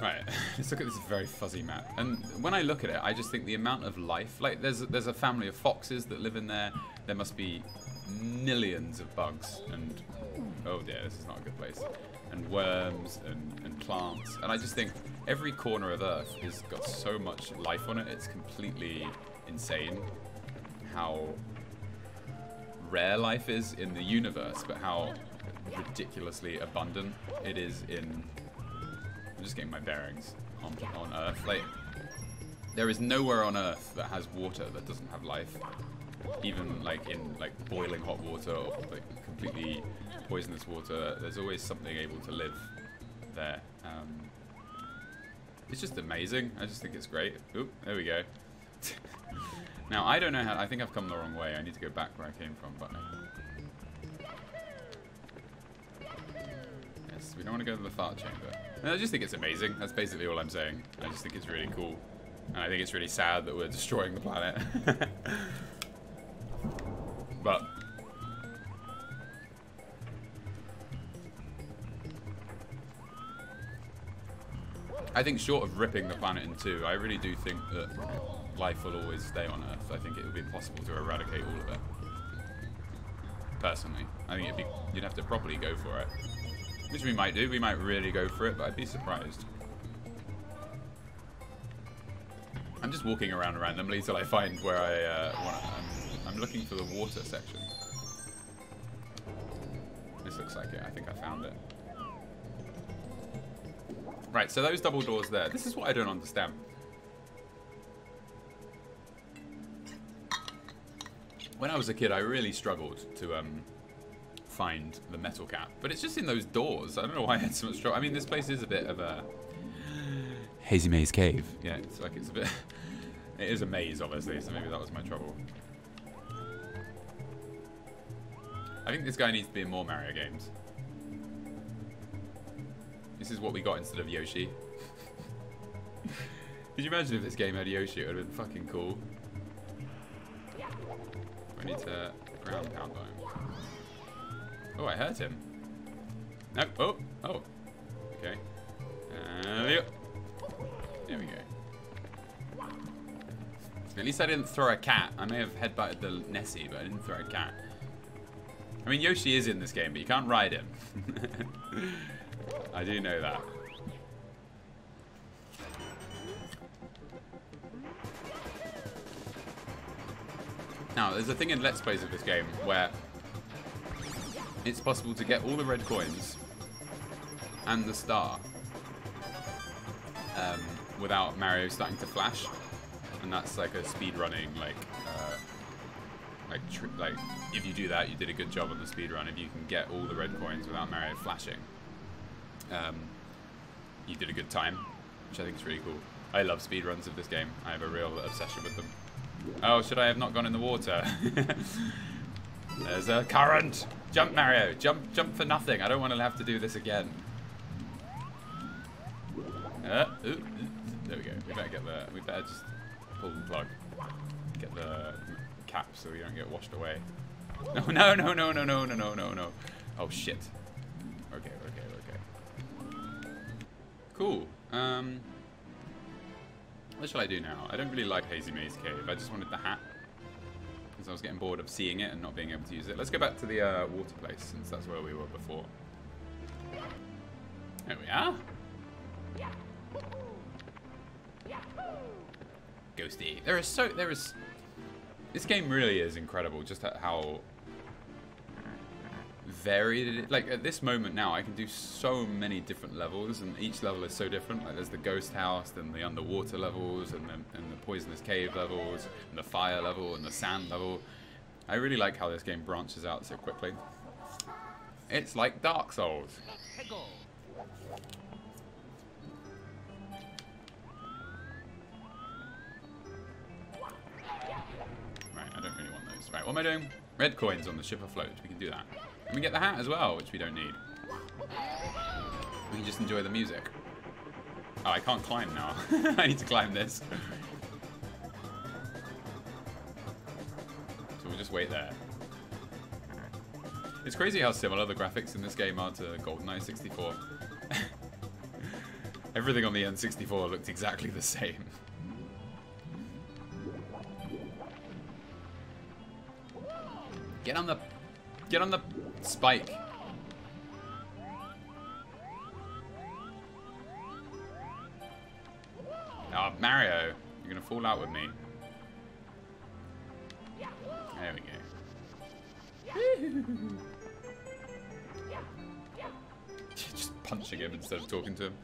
Right, let's look at this very fuzzy map. And when I look at it, I just think the amount of life... Like, there's a family of foxes that live in there. There must be millions of bugs. And... Oh dear, this is not a good place. And worms and plants. And I just think every corner of Earth has got so much life on it. It's completely insane how rare life is in the universe, but how ridiculously abundant it is in... I'm just getting my bearings on Earth. Like, there is nowhere on Earth that has water that doesn't have life. Even like in like boiling hot water or like completely poisonous water, there's always something able to live there. It's just amazing. I just think it's great. Oop, there we go. Now I don't know how. I think I've come the wrong way. I need to go back where I came from, but. Yes, we don't want to go to the fart chamber. I just think it's amazing. That's basically all I'm saying. I just think it's really cool. And I think it's really sad that we're destroying the planet. But... I think short of ripping the planet in two, I really do think that life will always stay on Earth. I think it would be impossible to eradicate all of it. Personally. I think you'd have to properly go for it. Which we might do. We might really go for it, but I'd be surprised. I'm just walking around randomly till I find where I'm looking for the water section. This looks like it. I think I found it. Right, so those double doors there. This is what I don't understand. When I was a kid, I really struggled to find the metal cap, but it's just in those doors. I don't know why I had so much trouble. I mean, this place is a bit of a hazy maze cave. Yeah, it's like it's a bit. It is a maze, obviously, so maybe that was my trouble. I think this guy needs to be in more Mario games. This is what we got instead of Yoshi. Could you imagine if this game had Yoshi? It would have been fucking cool. I need to ground pound on him. Oh, I hurt him. No. Oh. Oh. Okay. There we go. At least I didn't throw a cat. I may have headbutted the Nessie, but I didn't throw a cat. I mean, Yoshi is in this game, but you can't ride him. I do know that. Now, there's a thing in Let's Plays of this game where it's possible to get all the red coins and the star without Mario starting to flash, and that's like a speed running like if you do that, you did a good job on the speed run. If you can get all the red coins without Mario flashing, you did a good time, which I think is really cool. I love speed runs of this game. I have a real obsession with them. Oh, should I have not gone in the water? There's a current. Jump, Mario. Jump for nothing. I don't want to have to do this again. There we go. We better get the. We better just pull the plug. Get the cap so we don't get washed away. No. Oh shit. Okay. Cool. What shall I do now? I don't really like Hazy Maze Cave. I just wanted the hat because I was getting bored of seeing it and not being able to use it. Let's go back to the water place since that's where we were before. There we are. Ghosty. This game really is incredible. Just at how varied it is. Like at this moment now, I can do so many different levels, and each level is so different. Like there's the ghost house, then the underwater levels, and the poisonous cave levels, and the fire level, and the sand level. I really like how this game branches out so quickly. It's like Dark Souls. Right, I don't really want those. Right, what am I doing? Red coins on the ship afloat. We can do that. And we get the hat as well, which we don't need. We can just enjoy the music. Oh, I can't climb now. I need to climb this. So we'll just wait there. It's crazy how similar the graphics in this game are to GoldenEye 64. Everything on the N64 looked exactly the same. Get on the spike. Oh, Mario, you're gonna fall out with me. There we go. Just punching him instead of talking to him.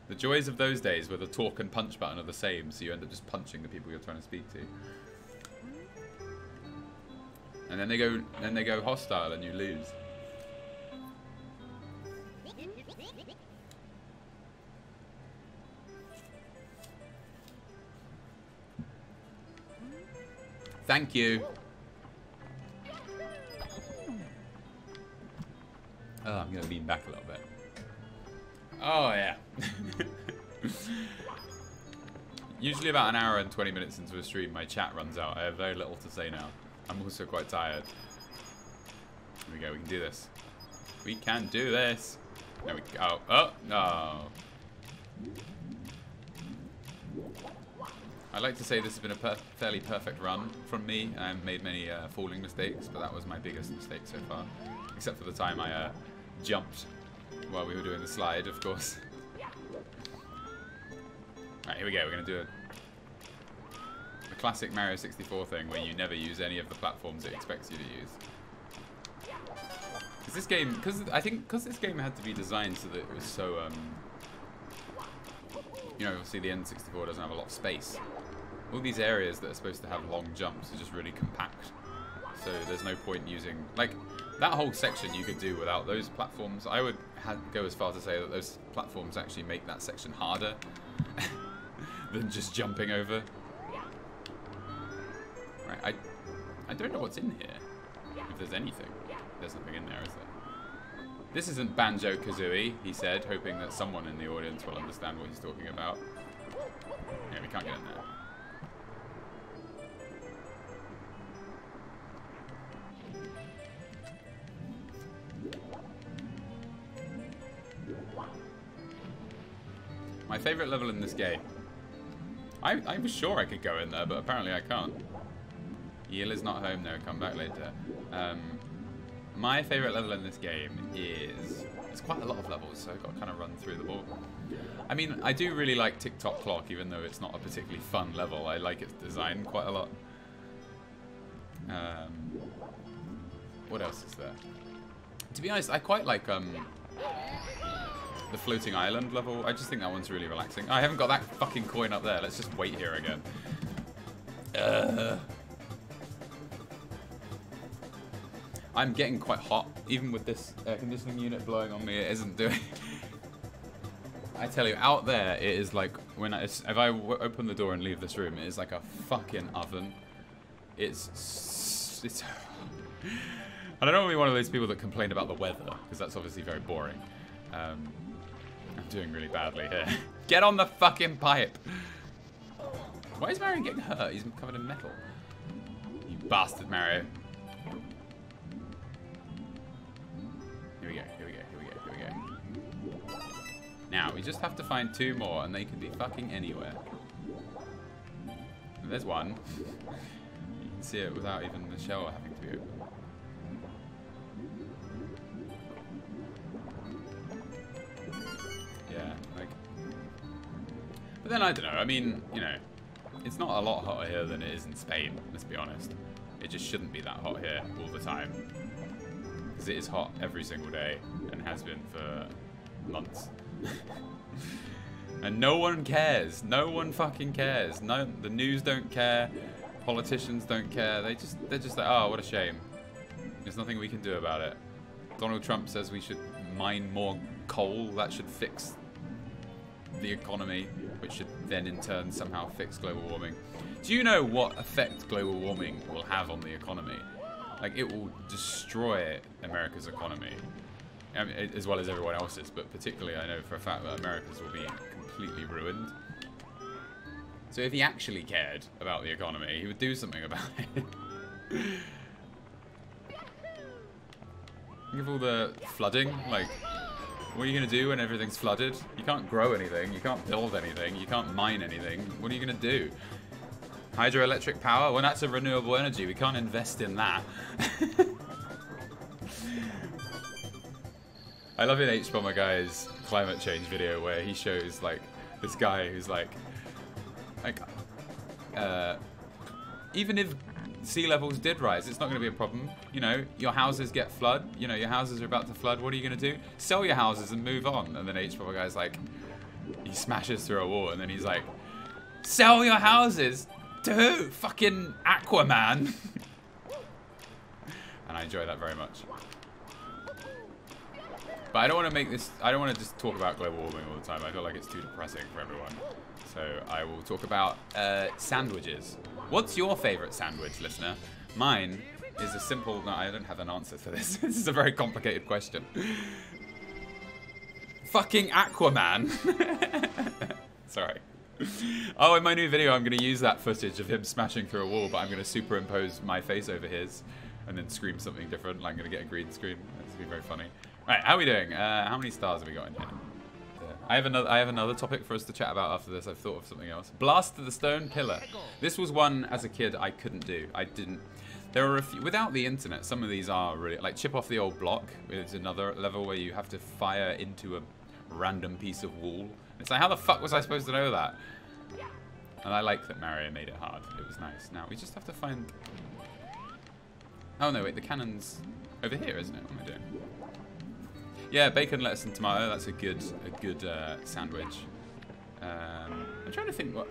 The joys of those days where the talk and punch button are the same, so you end up just punching the people you're trying to speak to. And then they go hostile and you lose. Thank you. Oh, I'm gonna lean back a little bit. Oh yeah. Usually about an hour and 20 minutes into a stream, my chat runs out. I have very little to say now. I'm also quite tired. Here we go, we can do this. We can do this. There we go. Oh, no. I'd like to say this has been a fairly perfect run from me. I've made many falling mistakes, but that was my biggest mistake so far. Except for the time I jumped while we were doing the slide, of course. Alright, here we go. We're going to do a classic Mario 64 thing where you never use any of the platforms it expects you to use. Because this game, because this game had to be designed so that it was so, you know, obviously the N64 doesn't have a lot of space. All these areas that are supposed to have long jumps are just really compact. So there's no point using, like, that whole section you could do without those platforms. I would go as far to say that those platforms actually make that section harder than just jumping over. Right, I don't know what's in here. If there's anything. There's nothing in there, is there? This isn't Banjo-Kazooie, he said, hoping that someone in the audience will understand what he's talking about. Yeah, we can't get in there. My favourite level in this game. I was sure I could go in there, but apparently I can't. Yeel is not home though, come back later. My favourite level in this game is... There's quite a lot of levels, so I've got to kind of run through them all. I mean, I do really like Tick-Tock Clock, even though it's not a particularly fun level. I like its design quite a lot. What else is there? To be honest, I quite like the the floating island level. I just think that one's really relaxing. I haven't got that fucking coin up there. Let's just wait here again. I'm getting quite hot, even with this air conditioning unit blowing on me. It isn't doing. I tell you, out there, it is like when if I open the door and leave this room, it is like a fucking oven. It's. I don't want to be one of those people that complain about the weather, because that's obviously very boring. I'm doing really badly here. Get on the fucking pipe! Why is Mario getting hurt? He's covered in metal. You bastard, Mario. Here we go, here we go, here we go, here we go. Now, we just have to find 2 more, and they can be fucking anywhere. And there's one. You can see it without even the shell having to be open. Yeah, like... But then, I don't know, I mean, you know, it's not a lot hotter here than it is in Spain, let's be honest. It just shouldn't be that hot here all the time. Because it is hot every single day, and has been for months. And no one cares. No one fucking cares. No, the news don't care. Politicians don't care. They're just like, oh, what a shame. There's nothing we can do about it. Donald Trump says we should mine more coal. That should fix the economy, which should then in turn somehow fix global warming. Do you know what effect global warming will have on the economy? Like, it will destroy America's economy. I mean, as well as everyone else's, but particularly I know for a fact that America's will be completely ruined. So if he actually cared about the economy, he would do something about it. Think of all the flooding, like, what are you going to do when everything's flooded? You can't grow anything, you can't build anything, you can't mine anything. What are you going to do? Hydroelectric power? Well, that's a renewable energy. We can't invest in that. I love in H-Bomber Guy's climate change video where he shows, like, this guy who's like, even if sea levels did rise, it's not going to be a problem. You know, your houses get flood. You know, your houses are about to flood. What are you going to do? Sell your houses and move on. And then H-Bomber Guy's like, he smashes through a wall and then he's like, sell your houses? To who? Fucking Aquaman. And I enjoy that very much. But I don't want to make this, I don't want to just talk about global warming all the time. I feel like it's too depressing for everyone. So I will talk about sandwiches. What's your favorite sandwich, listener? Mine is a simple, no, I don't have an answer to this. This is a very complicated question. Fucking Aquaman. Sorry. Oh, in my new video, I'm going to use that footage of him smashing through a wall, but I'm going to superimpose my face over his and then scream something different. I'm going to get a green screen. That's going to be very funny. Right, how are we doing? How many stars have we got in here? I have another topic for us to chat about after this. I've thought of something else. Blast to the stone pillar. This was one as a kid I couldn't do. I didn't. There are a few without the internet. Some of these are really like chip off the old block. It's another level where you have to fire into a random piece of wall. It's like, how the fuck was I supposed to know that? And I like that Mario made it hard. It was nice. Now we just have to find. Oh no, wait, the cannon's over here, isn't it? What am I doing? Yeah, bacon, lettuce, and tomato. That's a good sandwich. I'm trying to think what.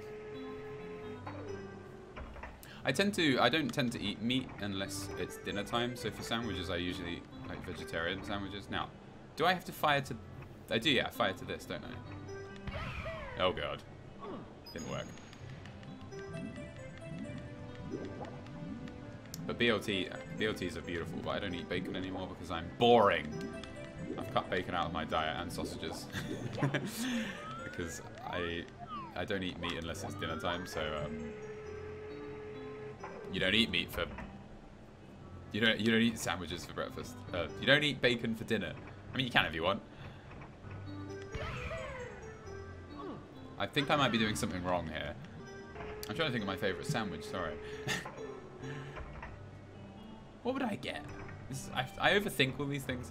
I don't tend to eat meat unless it's dinner time. So for sandwiches, I usually like vegetarian sandwiches. Now, do I have to fire to? I do, yeah. Fire to this, don't I? Oh god, didn't work. But BLTs are beautiful, but I don't eat bacon anymore because I'm boring. I've cut bacon out of my diet and sausages because I don't eat meat unless it's dinner time. So you don't eat meat for you don't eat sandwiches for breakfast. You don't eat bacon for dinner. I mean, you can if you want. I think I might be doing something wrong here. I'm trying to think of my favorite sandwich. Sorry. What would I get? I overthink all these things.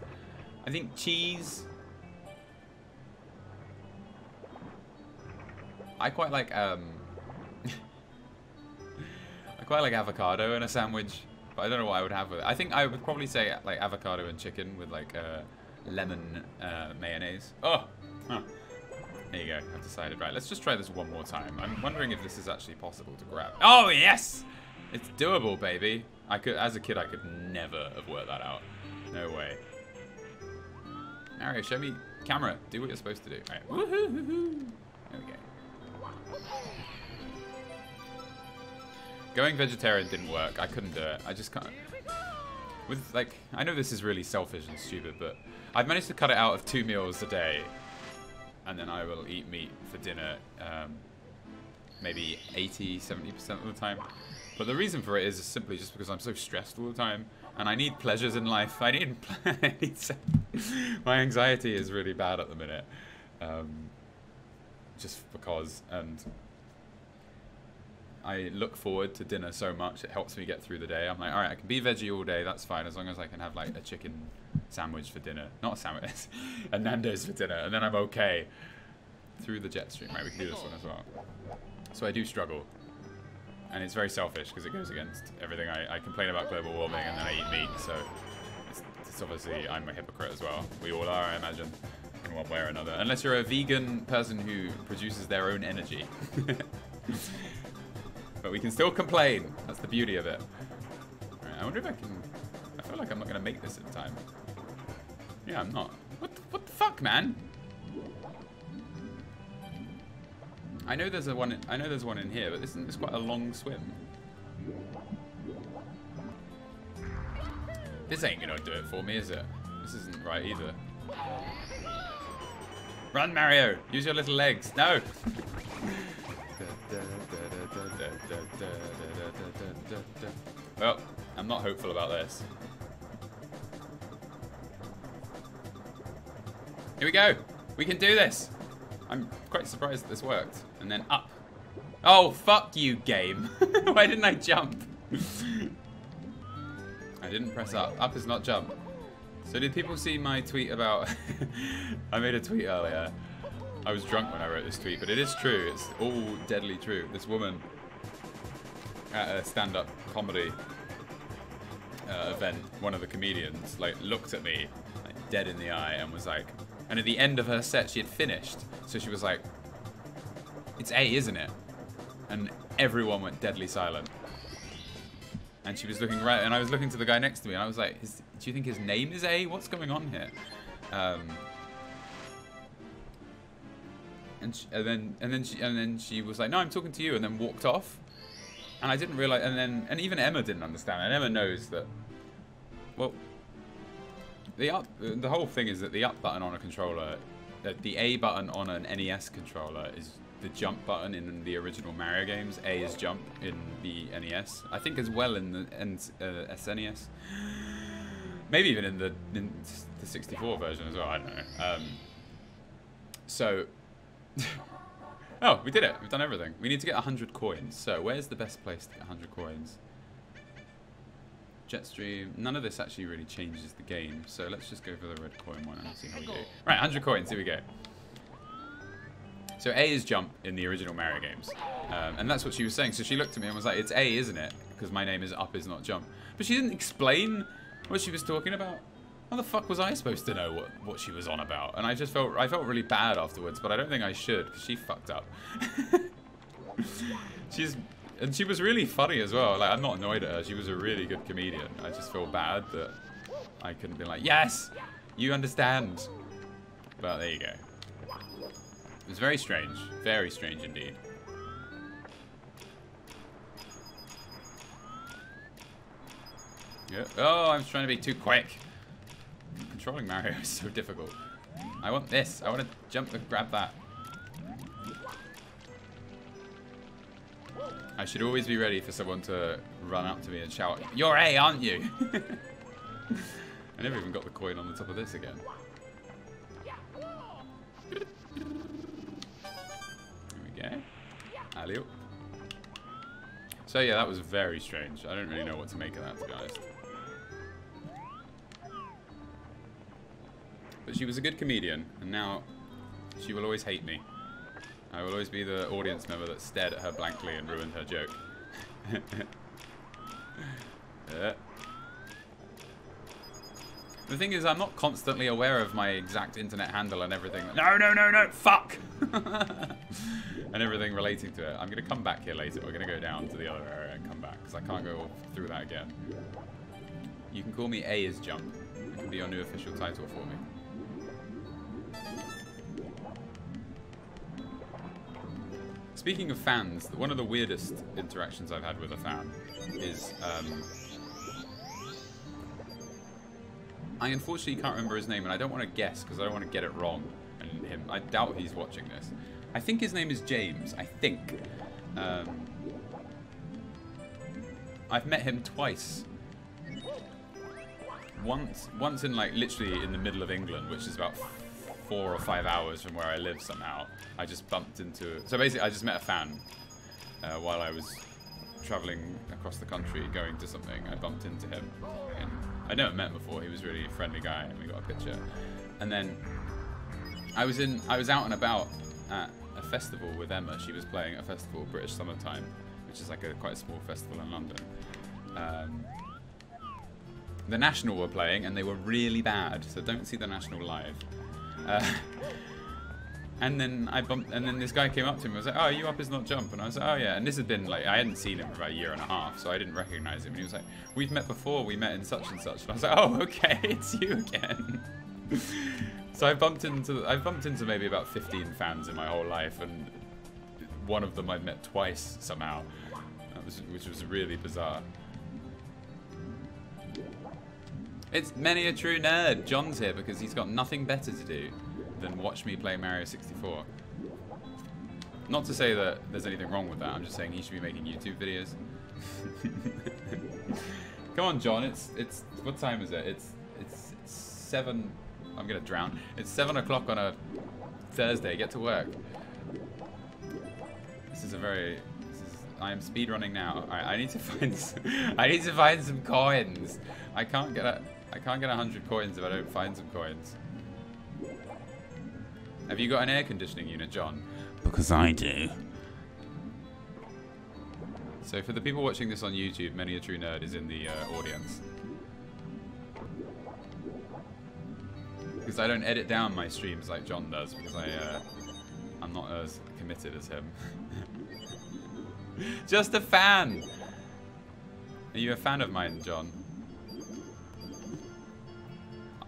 I think cheese. I quite like I quite like avocado in a sandwich, but I don't know what I would have with it. I think I would probably say like avocado and chicken with like lemon mayonnaise. Oh, Huh. There you go. I've decided. Right, let's just try this one more time. I'm wondering if this is actually possible to grab. Oh, yes! It's doable, baby. I could, as a kid, I could never have worked that out. No way. Mario, show me camera. Do what you're supposed to do. All right. Woohoo! Woohoo! There we go. Going vegetarian didn't work. I couldn't do it. I just can't. With, like, I know this is really selfish and stupid, but I've managed to cut it out of 2 meals a day. And then I will eat meat for dinner maybe 80, 70% of the time. But the reason for it is simply just because I'm so stressed all the time. And I need pleasures in life. I need my anxiety is really bad at the minute. Just because. And I look forward to dinner so much. It helps me get through the day. I'm like, all right, I can be veggie all day. That's fine. As long as I can have like a chicken sandwich for dinner. Not a sandwich. A Nando's for dinner. And then I'm okay. Through the jet stream. Right, we can do this one as well. So I do struggle. And it's very selfish because it goes against everything. I complain about global warming and then I eat meat. So it's obviously, I'm a hypocrite as well. We all are, I imagine, in one way or another. Unless you're a vegan person who produces their own energy. But we can still complain. That's the beauty of it. Right, I wonder if I can... I feel like I'm not going to make this in time. Yeah, I'm not. What the fuck, man? I know there's one in here, but this is quite a long swim. This ain't gonna do it for me, is it? This isn't right either. Run, Mario! Use your little legs. No! Well, I'm not hopeful about this. Here we go! We can do this! I'm quite surprised that this worked. And then up. Oh, fuck you, game. Why didn't I jump? I didn't press up. Up is not jump. So did people see my tweet about... I made a tweet earlier. I was drunk when I wrote this tweet, but it is true. It's all deadly true. This woman at a stand-up comedy event, one of the comedians, like, looked at me like, dead in the eye and was like... And at the end of her set, she had finished. So she was like, it's A, isn't it? And everyone went deadly silent. And she was looking right, and I was looking to the guy next to me, and I was like, do you think his name is A? What's going on here? And then she was like, no, I'm talking to you, and then walked off. And I didn't realize, and even Emma didn't understand. And Emma knows that, well, the whole thing is that the up button on a controller, the A button on an NES controller is the jump button in the original Mario games. A is jump in the NES. I think as well in the SNES. Maybe even in the 64 version as well. I don't know. So, oh, we did it. We've done everything. We need to get 100 coins. So, where's the best place to get 100 coins? Jetstream. None of this actually really changes the game. So let's just go for the red coin one and see how we do. Right, 100 coins. Here we go. So A is jump in the original Mario games. And that's what she was saying. So she looked at me and was like, it's A, isn't it? Because my name is UpIsNotJump. But she didn't explain what she was talking about. How the fuck was I supposed to know what she was on about? And I felt really bad afterwards, but I don't think I should, because she fucked up. And she was really funny as well. Like, I'm not annoyed at her. She was a really good comedian. I just feel bad that I couldn't be like, yes, you understand. But there you go. It was very strange indeed. Yeah. Oh, I was trying to be too quick. Controlling Mario is so difficult. I want this. I want to jump to grab that. I should always be ready for someone to run up to me and shout, "You're A, aren't you?" I never even got the coin on the top of this again. There we go. Alley-oop. So yeah, that was very strange. I don't really know what to make of that, to be honest. But she was a good comedian, and now she will always hate me. I will always be the audience member that stared at her blankly and ruined her joke. The thing is, I'm not constantly aware of my exact internet handle and everything. No, no, no, no, fuck! And everything relating to it. I'm going to come back here later. We're going to go down to the other area and come back, because I can't go through that again. You can call me UpIsNotJump. It can be your new official title for me. Speaking of fans, one of the weirdest interactions I've had with a fan is... I unfortunately can't remember his name, and I don't want to guess because I don't want to get it wrong. And I doubt he's watching this. I think his name is James. I think. I've met him twice. Once in like literally in the middle of England, which is about 4 or 5 hours from where I live somehow. I just bumped into... So basically, I just met a fan while I was traveling across the country going to something. I bumped into him. And I'd never met him before. He was really a friendly guy, and we got a picture. And then I was out and about at a festival with Emma. She was playing a festival, British Summertime, which is like quite a small festival in London. The National were playing, and they were really bad. So don't see the National live. And then this guy came up to me and was like, "Oh, are you UpIsNotJump?" And I was like, "Oh yeah." And this had been like, I hadn't seen him for about a year and a half, so I didn't recognize him. And he was like, "We've met before. We met in such and such." And I was like, "Oh, okay, it's you again." So I bumped into maybe about 15 fans in my whole life, and one of them I'd met twice somehow, which was really bizarre. It's many a true nerd. John's here because he's got nothing better to do than watch me play Mario 64. Not to say that there's anything wrong with that. I'm just saying he should be making YouTube videos. Come on, John. It's what time is it? It's 7. I'm gonna drown. It's 7 o'clock on a Thursday. Get to work. I am speedrunning now. Alright, I need to find some coins. I can't get 100 coins if I don't find some coins. Have you got an air conditioning unit, John? Because I do. So for the people watching this on YouTube, Many a True Nerd is in the audience. Because I don't edit down my streams like John does, because I'm not as committed as him. Just a fan! Are you a fan of mine, John?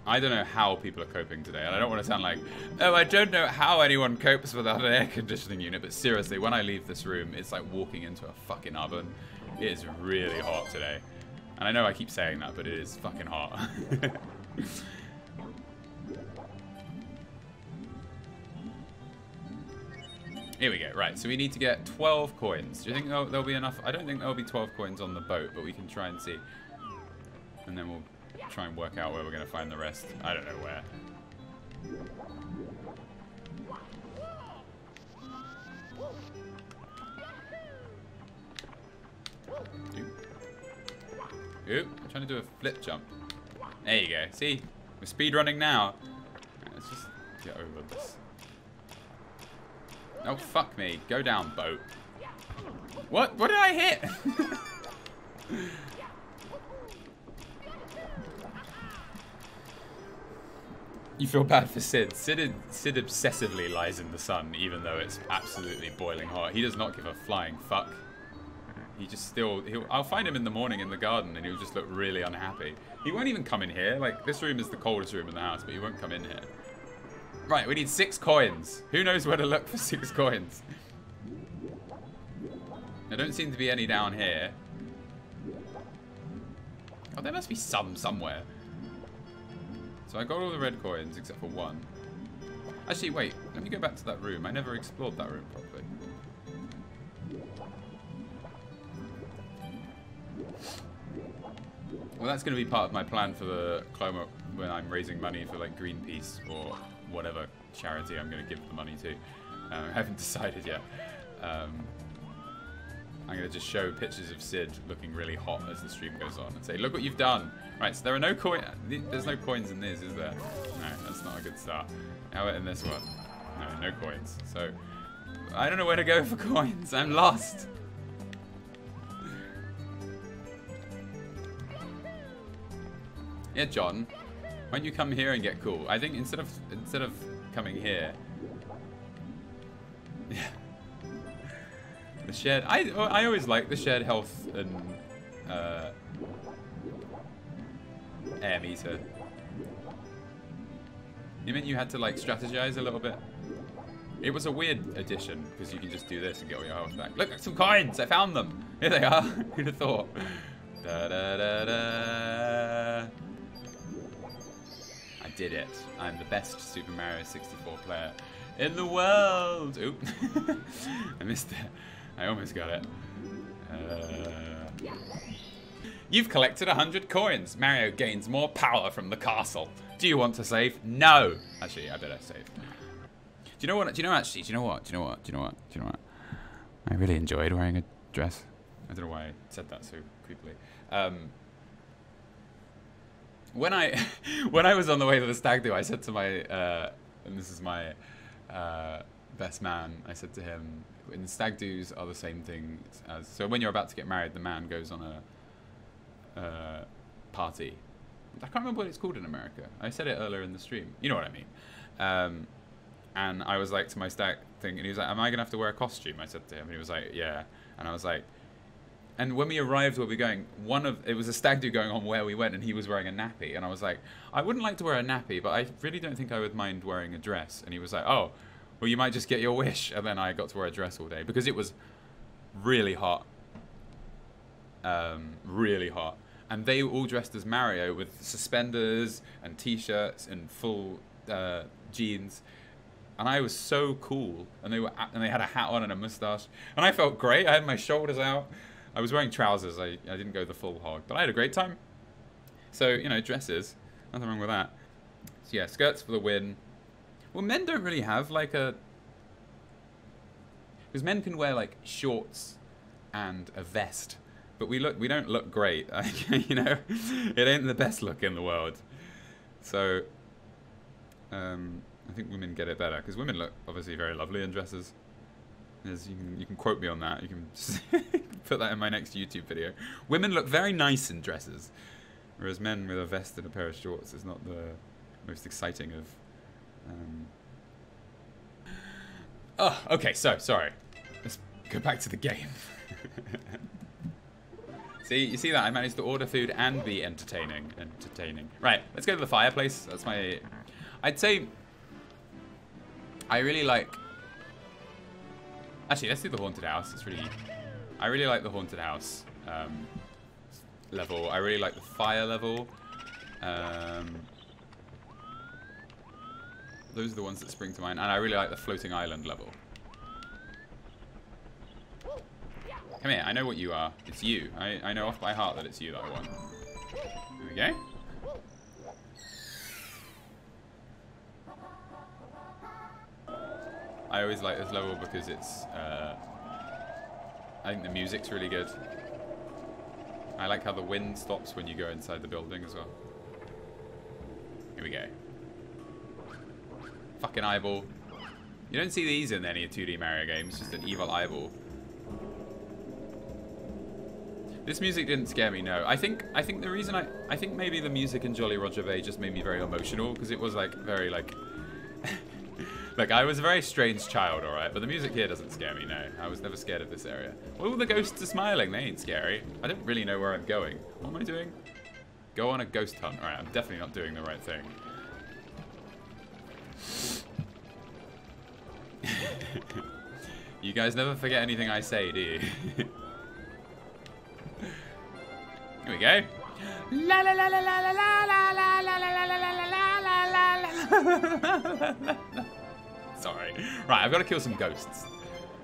I don't know how people are coping today, and I don't want to sound like, oh, I don't know how anyone copes without an air conditioning unit, but seriously, when I leave this room, it's like walking into a fucking oven. It is really hot today. And I know I keep saying that, but it is fucking hot. Here we go. Right, so we need to get 12 coins. Do you think there'll be enough? I don't think there'll be 12 coins on the boat, but we can try and see. And then we'll try and work out where we're going to find the rest. I don't know where. Oop, I'm trying to do a flip jump. There you go. See? We're speedrunning now. Right, let's just get over this. Oh, fuck me. Go down, boat. What? What did I hit? You feel bad for Sid. Sid obsessively lies in the sun, even though it's absolutely boiling hot. He does not give a flying fuck. He just I'll find him in the morning in the garden, and he'll just look really unhappy. He won't even come in here. Like, this room is the coldest room in the house, but he won't come in here. Right, we need 6 coins. Who knows where to look for 6 coins? There don't seem to be any down here. Oh, there must be some somewhere. So I got all the red coins except for 1. Actually, wait. Let me go back to that room. I never explored that room properly. Well, that's going to be part of my plan for the climate when I'm raising money for like Greenpeace or whatever charity I'm going to give the money to. I haven't decided yet. I'm going to just show pictures of Sid looking really hot as the stream goes on and say, look what you've done. Right, so there are no coins. There's no coins in this, is there? No, that's not a good start. How about in this one? No, no coins. So, I don't know where to go for coins. I'm lost. Yeah, John. Why don't you come here and get cool? I think instead of coming here. Yeah. The shared. I always like the shared health and air meter. You meant you had to like strategize a little bit? It was a weird addition because you can just do this and get all your health back. Look, some coins! I found them! Here they are! Who'd have thought? Da, da, da, da. I did it. I'm the best Super Mario 64 player in the world! Oop. I missed it. I almost got it. You've collected 100 coins. Mario gains more power from the castle. Do you want to save? No! Actually, I better save. Do you know what? Do you know what? I really enjoyed wearing a dress. I don't know why I said that so creepily. When I was on the way to the stag do, I said to my and this is my best man. I said to him, "In stag do's are the same thing as so when you're about to get married, the man goes on a party. I can't remember what it's called in America. I said it earlier in the stream. You know what I mean." And I was like to my stag thing, and he was like, "Am I gonna have to wear a costume?" I said to him, and he was like, "Yeah." And I was like, and when we arrived where we were going, it was a stag do going on where we went, and he was wearing a nappy, and I was like, "I wouldn't like to wear a nappy, but I really don't think I would mind wearing a dress." And he was like, "Oh, well, you might just get your wish." And then I got to wear a dress all day because it was really hot, really hot. And they were all dressed as Mario with suspenders and t-shirts and full jeans. And I was so cool, and they had a hat on and a mustache, and I felt great. I had my shoulders out. I was wearing trousers. I didn't go the full hog, but I had a great time. So, you know, dresses, nothing wrong with that. So yeah, skirts for the win. Well, men don't really have like a, because men can wear like shorts and a vest, but we don't look great. You know, it ain't the best look in the world. So, I think women get it better because women look obviously very lovely in dresses. As you can quote me on that. You can just put that in my next YouTube video. Women look very nice in dresses, whereas men with a vest and a pair of shorts is not the most exciting of. Oh, okay. So sorry. Let's go back to the game. See, you see that I managed to order food and be entertaining. Right. Let's go to the fireplace. That's my. I'd say. I really like. Actually, let's do the haunted house. It's really. I really like the haunted house level. I really like the fire level. Those are the ones that spring to mind, and I really like the floating island level. Come here. I know what you are. It's you. I know off by heart that it's you that I want. Here we go. I always like this level because it's, I think the music's really good. I like how the wind stops when you go inside the building as well. Here we go. Fucking eyeball. You don't see these in any 2D Mario games, just an evil eyeball. This music didn't scare me, no. I think the reason I think maybe the music in Jolly Roger Bay just made me very emotional because it was like very like look, I was a very strange child, alright, but the music here doesn't scare me, no. I was never scared of this area. All the ghosts are smiling, they ain't scary. I don't really know where I'm going. What am I doing? Go on a ghost hunt. Alright, I'm definitely not doing the right thing. You guys never forget anything I say, do you? Here we go. La la la la la la la la la la la la la la. Sorry. Right, I've got to kill some ghosts.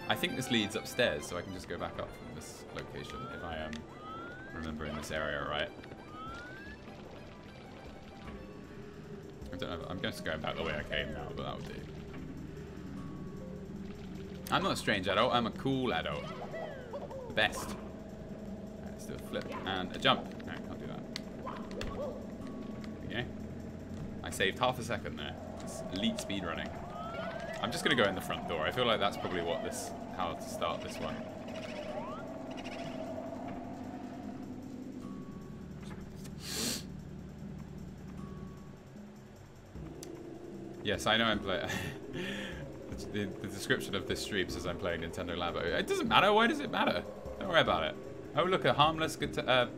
I think this leads upstairs, so I can just go back up from this location if I am remembering this area right. I don't know. I'm just going back the way I came now, but that would do. I'm not a strange adult. I'm a cool adult. The best. Right, let's do a flip and a jump. No, can't do that. Okay. I saved half a second there. It's elite speed running. I'm just gonna go in the front door. I feel like that's probably how to start this one. Yes, I know I'm playing. The description of this stream says I'm playing Nintendo Labo. It doesn't matter. Why does it matter? Don't worry about it. Oh, look, a harmless guitar,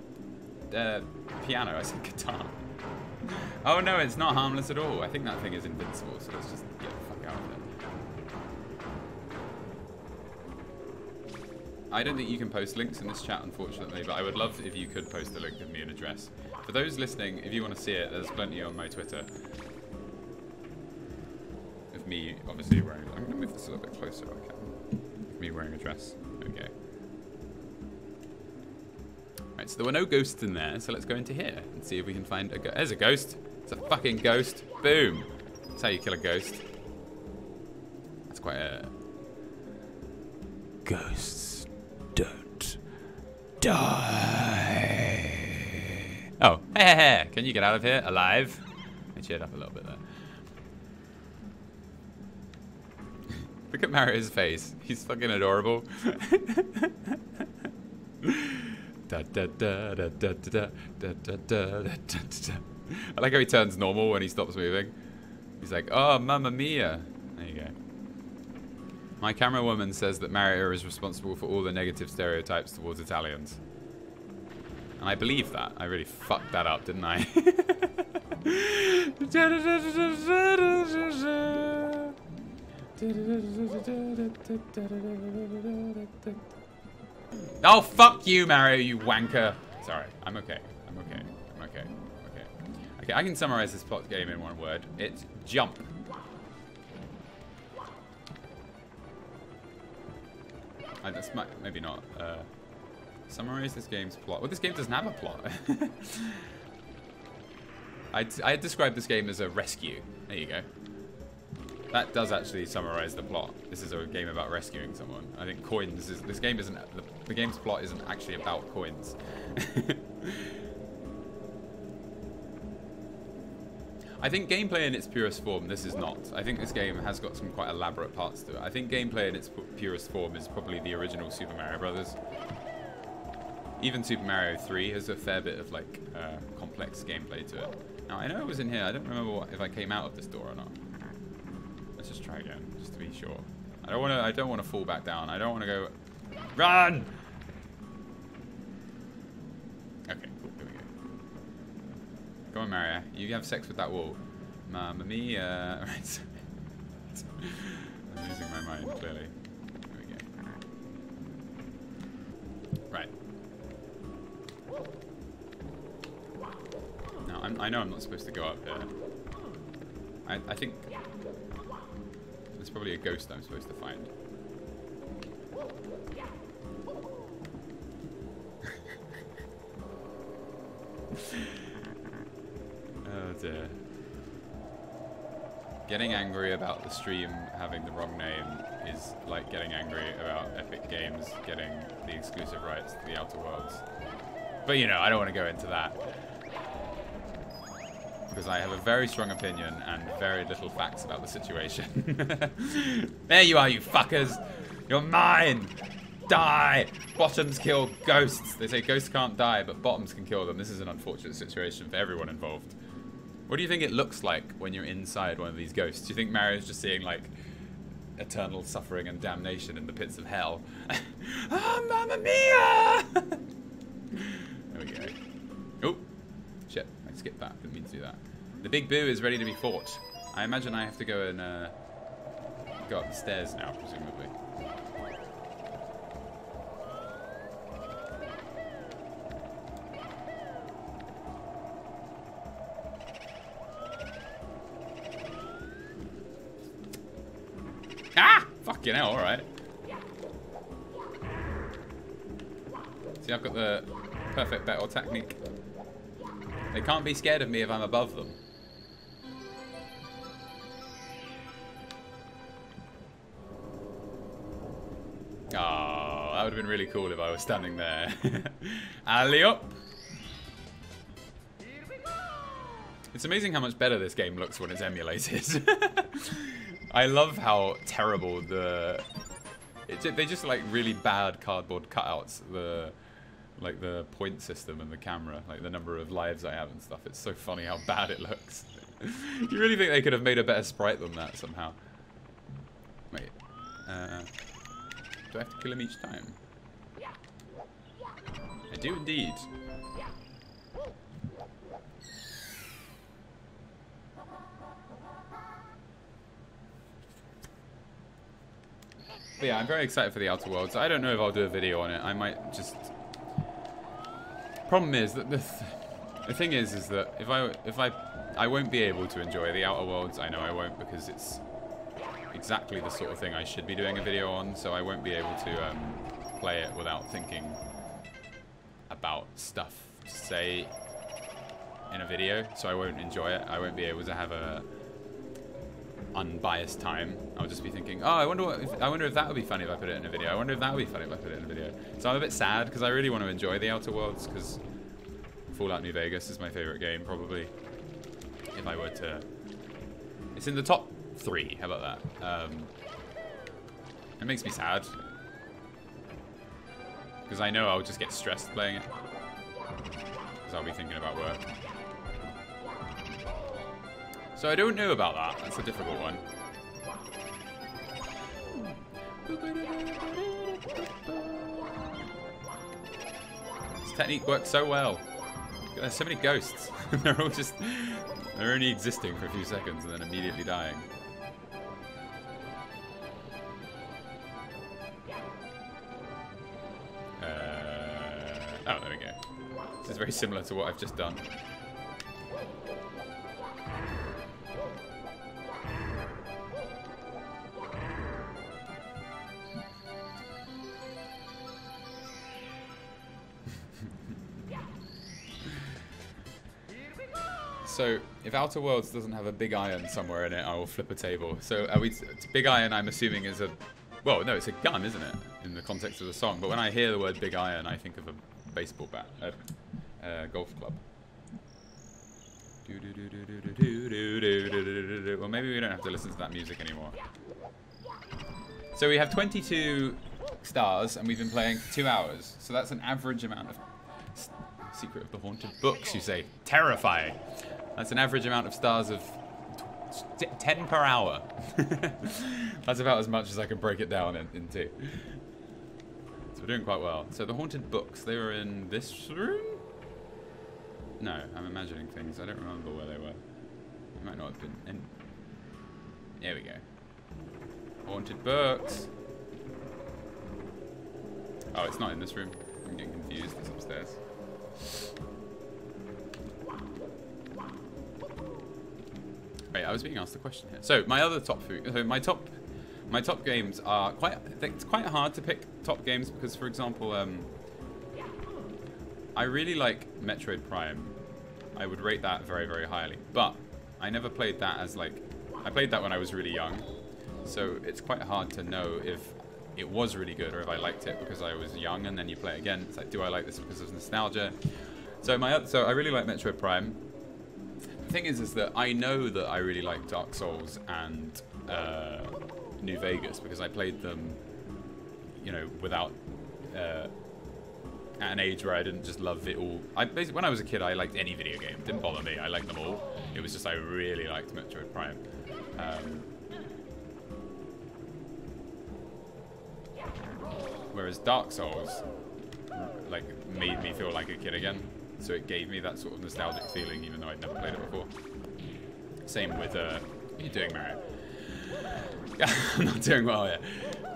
piano. I said guitar. Oh, no, it's not harmless at all. I think that thing is invincible, so let's just get the fuck out of it. I don't think you can post links in this chat, unfortunately, but I would love if you could post a link and me an address. For those listening, if you want to see it, there's plenty on my Twitter. Of me, obviously, wearing... I'm going to move this a little bit closer, okay. Me wearing a dress. Okay. Right, so there were no ghosts in there, so let's go into here and see if we can find a ghost. There's a ghost. It's a fucking ghost. Boom. That's how you kill a ghost. That's quite a... Ghosts don't die. Oh, hey, can you get out of here alive? I cheered up a little bit there. Look at Mario's face. He's fucking adorable. I like how he turns normal when he stops moving. He's like, oh, mamma mia. There you go. My camera woman says that Mario is responsible for all the negative stereotypes towards Italians. And I believe that. I really fucked that up, didn't I? Oh, fuck you, Mario, you wanker. Sorry, I'm okay. I'm okay. I'm okay. Okay. Okay, I can summarize this plot game in one word. It's jump. That's maybe not. Summarize this game's plot. Well, this game doesn't have a plot. I described this game as a rescue. There you go. That does actually summarize the plot. This is a game about rescuing someone. I think coins is... This game isn't... The game's plot isn't actually about coins. I think gameplay in its purest form, this is not. I think this game has got some quite elaborate parts to it. I think gameplay in its purest form is probably the original Super Mario Brothers. Even Super Mario 3 has a fair bit of, like, complex gameplay to it. Now, I know it was in here. I don't remember if I came out of this door or not. Let's just try again, just to be sure. I don't want to fall back down. I don't want to go... Run! Okay, cool. Here we go. Go on, Mario. You have sex with that wall. Mamma mia. Right. I'm losing my mind, clearly. Here we go. Right. Now, I know I'm not supposed to go up here. I think... There's probably a ghost I'm supposed to find. Oh dear. Getting angry about the stream having the wrong name is like getting angry about Epic Games getting the exclusive rights to the Outer Worlds. But you know, I don't want to go into that. Because I have a very strong opinion and very little facts about the situation. There you are, you fuckers! You're mine! Die! Bottoms kill ghosts. They say ghosts can't die, but bottoms can kill them. This is an unfortunate situation for everyone involved. What do you think it looks like when you're inside one of these ghosts? Do you think Mario's just seeing, like, eternal suffering and damnation in the pits of hell? Oh, mamma mia! There we go. Oh! Shit, I skipped that. Didn't mean to do that. The big boo is ready to be fought. I imagine I have to go and go up the stairs now, presumably. Ah! Fucking hell, alright. See, I've got the perfect battle technique. They can't be scared of me if I'm above them. Oh, that would have been really cool if I was standing there. Alley up! It's amazing how much better this game looks when it's emulated. I love how terrible they just like really bad cardboard cutouts. Like the point system and the camera, like the number of lives I have and stuff. It's so funny how bad it looks. You really think they could have made a better sprite than that somehow? Wait. Do I have to kill him each time? I do indeed. But yeah, I'm very excited for the Outer Worlds. I don't know if I'll do a video on it. I might just... Problem is that the thing is that if I won't be able to enjoy the Outer Worlds. I know I won't, because it's exactly the sort of thing I should be doing a video on. So I won't be able to play it without thinking about stuff to say in a video. So I won't enjoy it. I won't be able to have a unbiased time. I'll just be thinking, oh, I wonder if that would be funny if I put it in a video. I wonder if that would be funny if I put it in a video. So I'm a bit sad because I really want to enjoy the Outer Worlds, because Fallout New Vegas is my favorite game, probably. If I were to, it's in the top 3. How about that? It makes me sad because I know I'll just get stressed playing it because I'll be thinking about work. So I don't know about that. That's a difficult one. This technique works so well. There's so many ghosts. They're only existing for a few seconds and then immediately dying. Oh, there we go. This is very similar to what I've just done. So, if Outer Worlds doesn't have a big iron somewhere in it, I will flip a table. So, big iron, I'm assuming, is a... Well, no, it's a gun, isn't it? In the context of the song. But when I hear the word big iron, I think of a baseball bat. A golf club. Well, maybe we don't have to listen to that music anymore. So, we have 22 stars, and we've been playing for 2 hours. So, that's an average amount of... Secret of the Haunted Books, you say. Terrifying. That's an average amount of stars of 10 per hour. That's about as much as I can break it down into. So we're doing quite well. So the Haunted Books, they were in this room? No, I'm imagining things. I don't remember where they were. They might not have been in... There we go. Haunted Books. Oh, it's not in this room. I'm getting confused. It's upstairs. Wait, I was being asked a question here. So my other top food, so my top games are quite. It's quite hard to pick top games because, for example, I really like Metroid Prime. I would rate that very, very highly. But I never played that as like. I played that when I was really young, so it's quite hard to know if it was really good or if I liked it because I was young. And then you play it again. It's like, do I like this because of nostalgia? So I really like Metroid Prime. The thing is that I know that I really like Dark Souls and New Vegas because I played them, you know, without at an age where I didn't just love it all. Basically, when I was a kid, I liked any video game. It didn't bother me. I liked them all. It was just I really liked Metroid Prime. Whereas Dark Souls, like, made me feel like a kid again. So it gave me that sort of nostalgic feeling, even though I'd never played it before. Same with, what are you doing, Mario? I'm not doing well yet.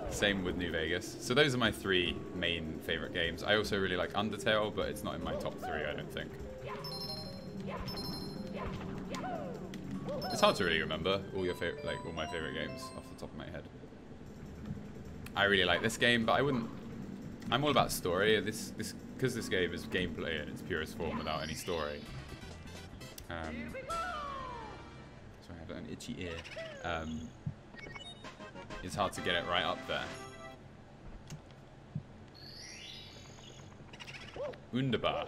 Same with New Vegas. So those are my 3 main favorite games. I also really like Undertale, but it's not in my top 3, I don't think. It's hard to really remember all your favorite, like all my favorite games off the top of my head. I really like this game, but I wouldn't. I'm all about story. Because this game is gameplay in its purest form without any story. Sorry, I have an itchy ear. It's hard to get it right up there. Wunderbar.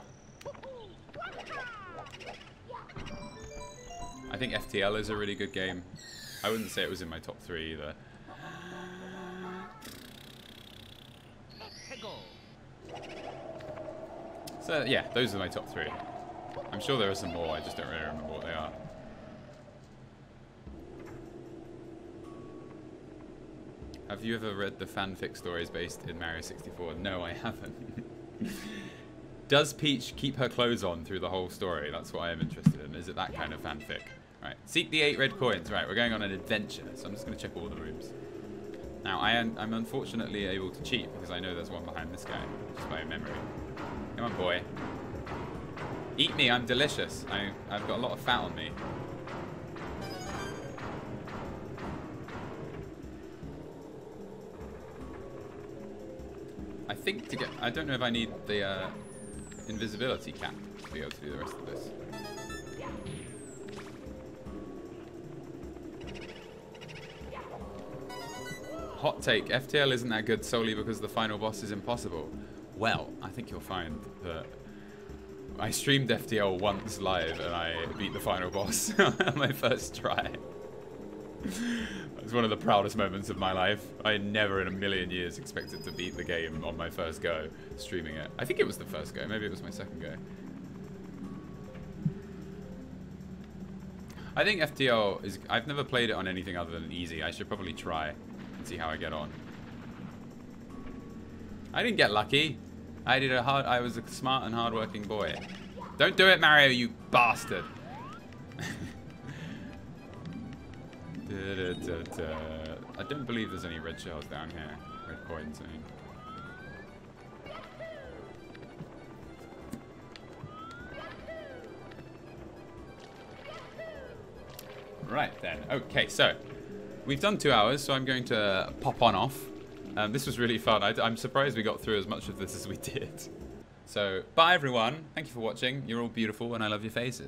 I think FTL is a really good game. I wouldn't say it was in my top 3 either. So yeah, those are my top 3. I'm sure there are some more, I just don't really remember what they are. Have you ever read the fanfic stories based in Mario 64? No, I haven't. Does Peach keep her clothes on through the whole story? That's what I am interested in. Is it that kind of fanfic? Right, seek the 8 red coins. Right, we're going on an adventure, so I'm just going to check all the rooms. Now, I'm unfortunately able to cheat because I know there's one behind this guy, just by memory. Come on, boy. Eat me, I'm delicious. I've got a lot of fat on me. I think to get... I don't know if I need the invisibility cap to be able to do the rest of this. Hot take, FTL isn't that good solely because the final boss is impossible. Well, I think you'll find that I streamed FTL once live and I beat the final boss on my first try. It was one of the proudest moments of my life. I never in a million years expected to beat the game on my first go, streaming it. I think it was the first go, maybe it was my second go. I think FTL is... I've never played it on anything other than easy. I should probably try and see how I get on. I didn't get lucky. I was a smart and hard-working boy. Don't do it, Mario, you bastard. I don't believe there's any red shells down here. Red coins, I mean. Right then. Okay, so we've done 2 hours, so I'm going to pop on off. This was really fun. I'm surprised we got through as much of this as we did. So, bye everyone. Thank you for watching. You're all beautiful and I love your faces.